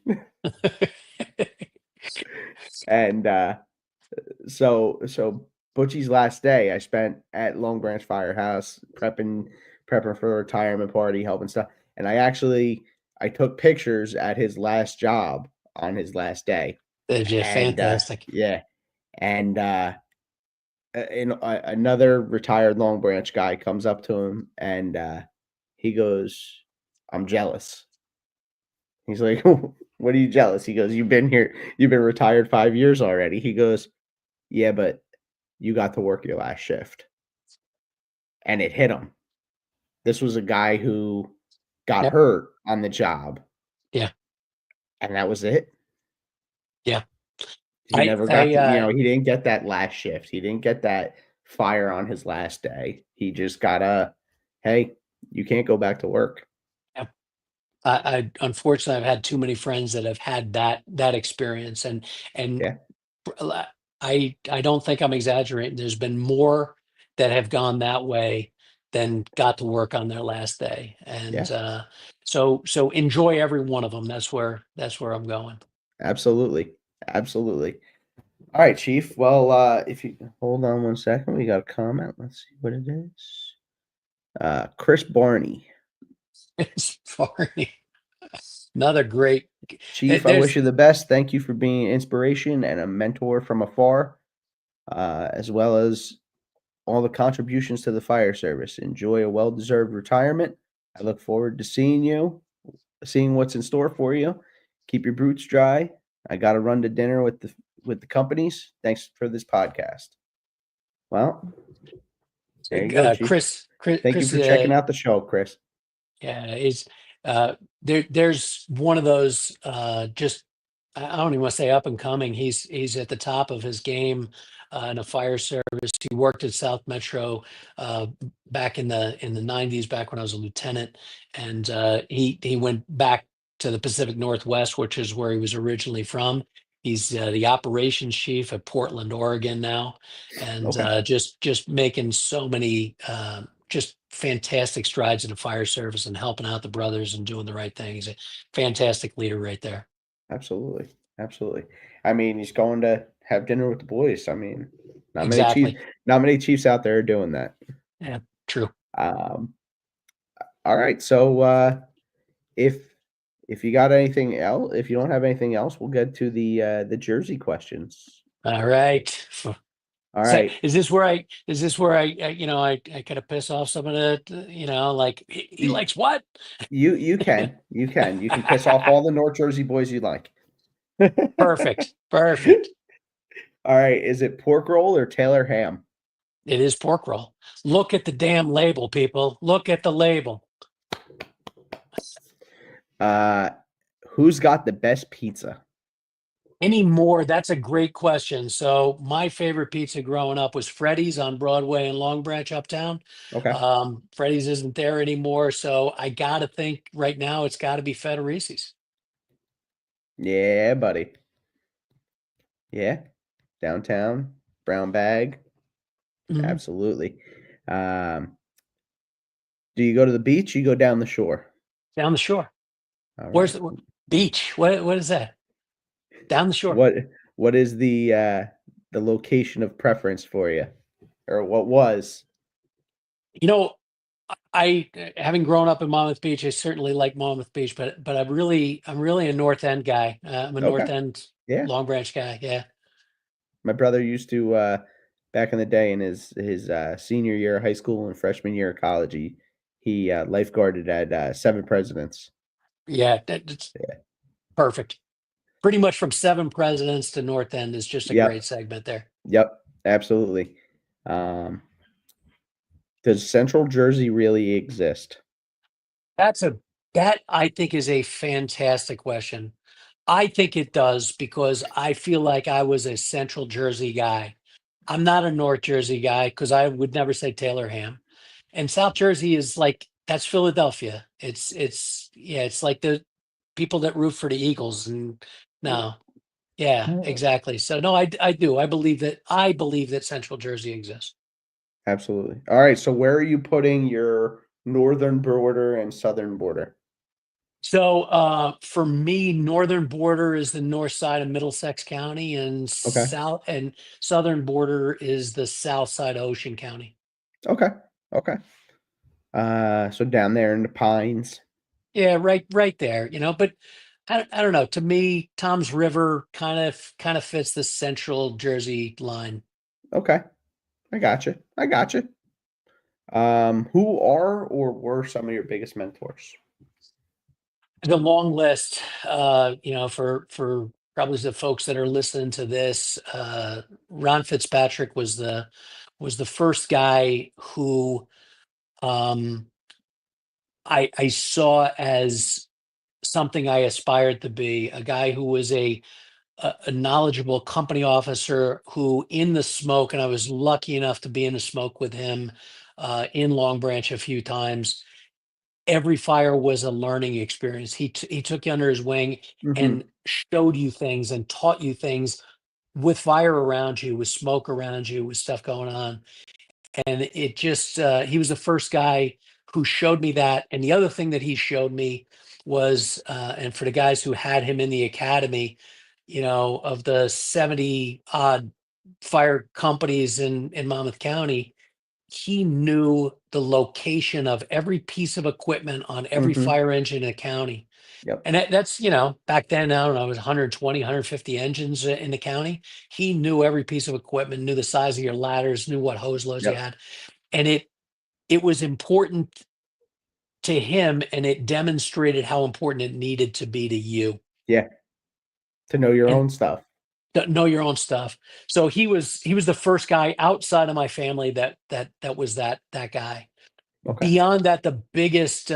and, so Butchie's last day, I spent at Long Branch Firehouse prepping for a retirement party, helping stuff, and I took pictures at his last job on his last day, They're just and, fantastic. yeah, and, another retired Long Branch guy comes up to him, and, he goes, "I'm jealous." He's like, "What are you jealous?" He goes, you've been retired 5 years already." He goes, "Yeah, but you got to work your last shift." And it hit him. This was a guy who got Yep. hurt on the job, Yeah. and that was it. Yeah. He never got I, to, he didn't get that last shift. He didn't get that fire on his last day. He just got a, "Hey, you can't go back to work." yep. I unfortunately I've had too many friends that have had that experience, and Yeah, I don't think I'm exaggerating. There's been more that have gone that way than got to work on their last day. yeah, And so enjoy every one of them. That's where I'm going. absolutely, absolutely. All right, Chief. Well, if you hold on one second, we got a comment. Let's see what it is. Chris Barney. It's funny. Another great. Chief, I wish There's you the best. Thank you for being an inspiration and a mentor from afar, as well as all the contributions to the fire service. Enjoy a well-deserved retirement. I look forward to seeing what's in store for you. Keep your boots dry. I got to run to dinner with the companies. Thanks for this podcast. Well, there you go, Chief. Thank you Chris. for checking out the show, Chris. Yeah, is there's one of those just I don't even want to say up and coming. He's at the top of his game in a fire service. He worked at South Metro uh, back in the 90s, back when I was a lieutenant, and he went back to the Pacific Northwest, which is where he was originally from. He's the operations chief at Portland, Oregon now, and Okay, just making so many just fantastic strides in the fire service and helping out the brothers and doing the right thing. He's a fantastic leader right there. absolutely, absolutely. I mean, he's going to have dinner with the boys. I mean, not many chiefs, Exactly. not many chiefs out there are doing that. Yeah, true. Um, all right, so if if you got anything else, if you don't have anything else, we'll get to the Jersey questions. All right. All So right, is this where I kind of piss off some of the, like he Y- likes what? you can piss off all the North Jersey boys you like. Perfect. Perfect. All right, is it pork roll or Taylor ham? It is pork roll. Look at the damn label, people. Look at the label. Uh, who's got the best pizza? Anymore? That's a great question. So my favorite pizza growing up was Freddy's on Broadway and Long Branch uptown. Okay. Freddy's isn't there anymore, so I gotta think right now it's got to be Federici's. Yeah, buddy. Yeah, downtown, brown bag. Mhm. Absolutely. Um, do you go to the beach? You go down the shore. Down the shore. All Where's right. the beach? What is that? Down the shore. What what is the location of preference for you, or what was? You know, having grown up in Monmouth Beach, I certainly like Monmouth Beach, but I'm really a North End guy. I'm a Okay. North End Yeah, Long Branch guy. Yeah. my brother used to back in the day in his senior year of high school and freshman year of college. He lifeguarded at Seven Presidents. Yeah, that's Yeah. perfect. Pretty much from Seven Presidents to North End is just a great Yep. segment there. Yep. Absolutely. Um, does Central Jersey really exist? That's a that I think is a fantastic question. I think it does because I feel like I was a Central Jersey guy. I'm not a North Jersey guy because I would never say Taylor ham. And South Jersey is like that's Philadelphia. It's yeah, it's like the people that root for the Eagles and no. Yeah, exactly. So no, I do. I believe that Central Jersey exists. Absolutely. All right. So where are you putting your northern border and southern border? So for me, northern border is the north side of Middlesex County, and Okay. southern border is the south side of Ocean County. Okay. Okay. So down there in the pines. Yeah, right there, but I don't know. To me, Tom's River kind of fits the central Jersey line. Okay. I got you. I got you. Who are or were some of your biggest mentors? The long list, for probably the folks that are listening to this, Ron Fitzpatrick was the first guy who um, I saw as something I aspired to be, a guy who was a knowledgeable company officer who in the smoke, and I was lucky enough to be in the smoke with him in Long Branch a few times. Every fire was a learning experience. He took you under his wing and Mhm. showed you things and taught you things with fire around you, with smoke around you, with stuff going on. And it just he was the first guy who showed me that. And the other thing that he showed me was, and for the guys who had him in the academy, of the 70 odd fire companies in Monmouth County, he knew the location of every piece of equipment on every Mhm. fire engine in the county. Yep. And that's, back then, I don't know, it was 120, 150 engines in the county. He knew every piece of equipment, knew the size of your ladders, knew what hose loads you Yep. had. And it was important to him, and it demonstrated how important it needed to be to you. Yeah. To know your And own stuff. know your own stuff. So he was the first guy outside of my family that was that guy. Okay. Beyond that, the biggest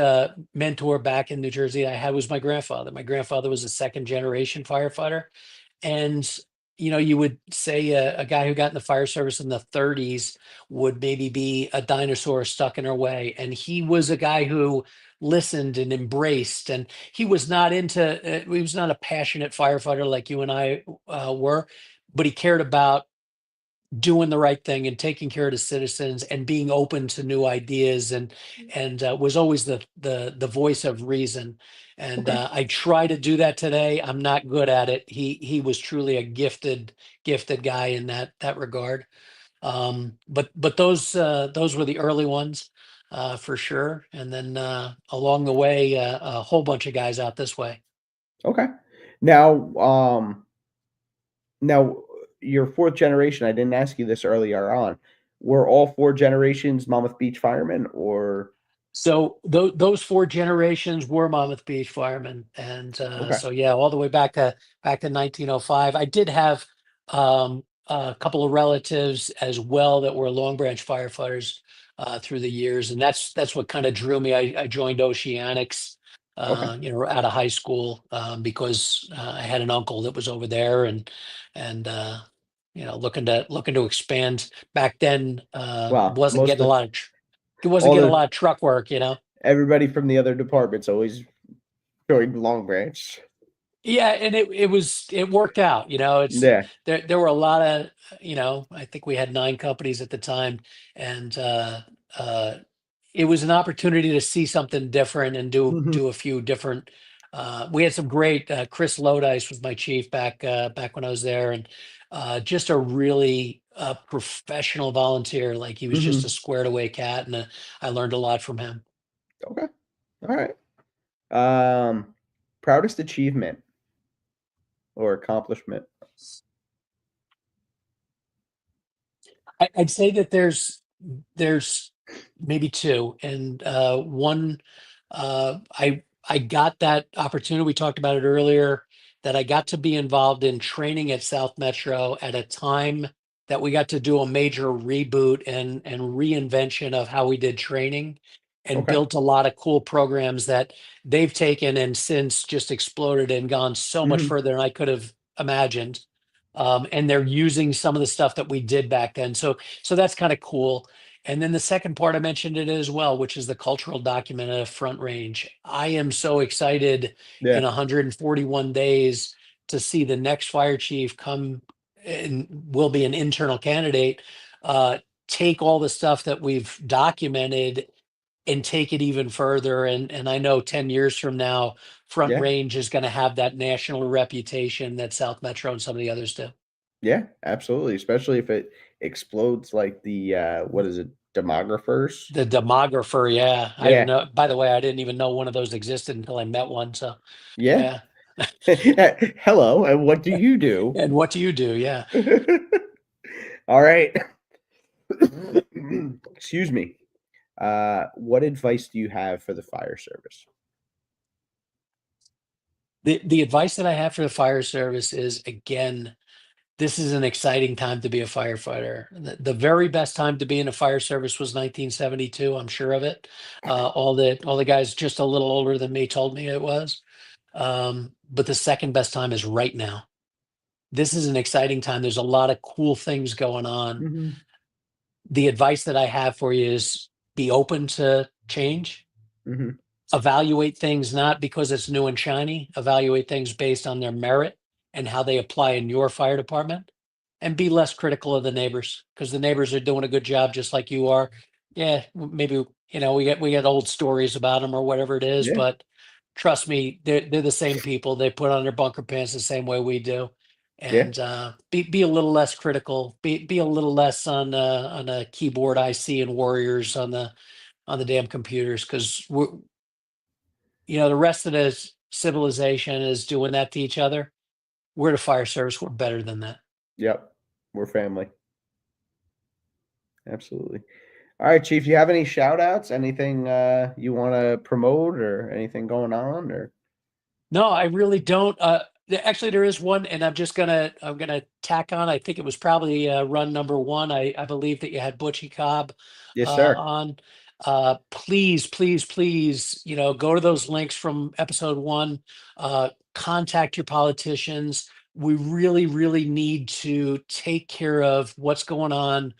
mentor back in New Jersey I had was my grandfather. My grandfather was a second generation firefighter. And, you would say a guy who got in the fire service in the 30s would maybe be a dinosaur stuck in our way. And he was a guy who listened and embraced. And he was not a passionate firefighter like you and I were, but he cared about doing the right thing and taking care of the citizens and being open to new ideas, and was always the voice of reason. And Okay. I try to do that today. I'm not good at it. He was truly a gifted guy in that regard. But those were the early ones, for sure. And then along the way, a whole bunch of guys out this way. Okay. Now, now your fourth generation, I didn't ask you this earlier on. Were all four generations Monmouth Beach firemen or So those four generations were Monmouth Beach firemen, and okay. so yeah, all the way back to 1905. I did have a couple of relatives as well that were Long Branch firefighters through the years, and that's what kind of drew me. I joined Oceanics, Okay. out of high school, because I had an uncle that was over there, and looking to expand. Back then, Wow. wasn't Most getting a of lot of it wasn't all getting a the lot of truck work. everybody from the other departments always joined Long Branch. Yeah, and it worked out. It's Yeah. there were a lot of, I think we had 9 companies at the time, and uh it was an opportunity to see something different and do Mhm. do a few different. We had some great. Chris Lodice was my chief back when I was there, and just a really professional volunteer. Like, he was just a Mhm. squared away cat, and I learned a lot from him. Okay. All right. Um, proudest achievement or accomplishment. I'd say that there's maybe two, and one, I got that opportunity. We talked about it earlier, that I got to be involved in training at South Metro at a time that we got to do a major reboot and reinvention of how we did training, and Okay. built a lot of cool programs that they've taken and since just exploded and gone so much Mhm. further than I could have imagined. And they're using some of the stuff that we did back then. So that's kind of cool. And then the second part, I mentioned it as well, which is the cultural document of Front Range. I am so excited in Yeah. 141 days to see the next fire chief come, and will be an internal candidate, uh, take all the stuff that we've documented and take it even further. And I know 10 years from now, Front Yeah. Range is going to have that national reputation that South Metro and some of the others do. Yeah, absolutely, especially if it explodes like the, what is it, demographers? The demographer, yeah. I didn't Yeah, know. By the way, I didn't even know one of those existed until I met one. So, yeah. yeah. Hello, and what do you do? And what do you do? Yeah. All right. Excuse me. What advice do you have for the fire service? The advice that I have for the fire service is, again, this is an exciting time to be a firefighter. The very best time to be in a fire service was 1972. I'm sure of it. All the guys just a little older than me told me it was. But the second best time is right now. This is an exciting time. There's a lot of cool things going on. Mhm, The advice that I have for you is, be open to change. mhm. Evaluate things not because it's new and shiny. Evaluate things based on their merit and how they apply in your fire department. And be less critical of the neighbors, because the neighbors are doing a good job just like you are. Yeah, maybe, we get old stories about them or whatever it is, Yeah, but trust me, they're the same people. They put on their bunker pants the same way we do. and be a little less critical, be a little less on a keyboard IC and warriors on the damn computers, because we're, the rest of this civilization is doing that to each other. We're the fire service. We're better than that. Yep. We're family. Absolutely. All right, Chief, you have any shout outs? Anything you want to promote or anything going on or? No, I really don't. Actually, there is one, and I'm gonna tack on. I think it was probably run number one. I believe that you had Butchie Cobb Yes, sir. on. Please, please, please, go to those links from episode one. Contact your politicians. We really, really need to take care of what's going on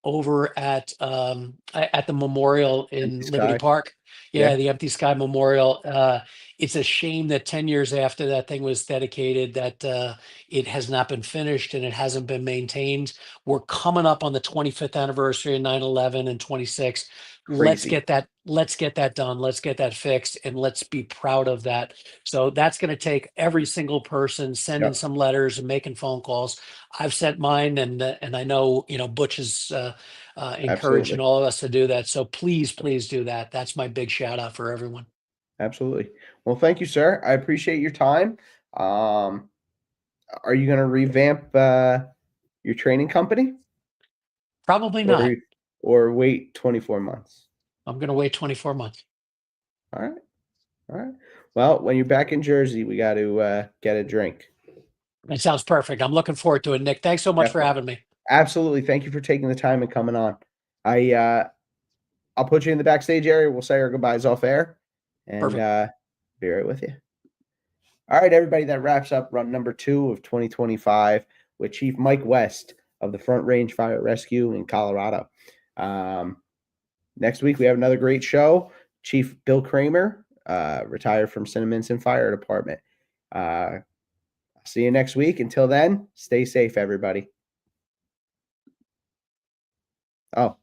over at the memorial Empty in Liberty Sky. Park. Yeah. Yeah, the Empty Sky Memorial. It's a shame that 10 years after that thing was dedicated, that it has not been finished and it hasn't been maintained. We're coming up on the 25th anniversary of 9/11 and 26. Crazy. Let's get that done. Let's get that fixed, and let's be proud of that. So that's going to take every single person sending Yep. some letters and making phone calls. I've sent mine, and I know, Butch is encouraging Absolutely. all of us to do that. So please, please do that. That's my big shout out for everyone. Absolutely. Well, thank you, sir. I appreciate your time. Um, are you going to revamp your training company Probably or not. or wait 24 months? I'm going to wait 24 months. All right. All right. Well, when you're back in Jersey, we got to get a drink. That sounds perfect. I'm looking forward to it, Nick. Thanks so much for Definitely. having me. Absolutely. Thank you for taking the time and coming on. I'll put you in the backstage area. We'll say our goodbyes off air and Perfect. be right with you. All right, everybody. That wraps up run number 2 of 2025 with Chief Mike West of the Front Range Fire Rescue in Colorado. Next week, we have another great show. Chief Bill Kramer, retired from Cinnaminson Fire Department. See you next week. Until then, stay safe, everybody. Oh,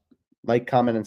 like, comment, and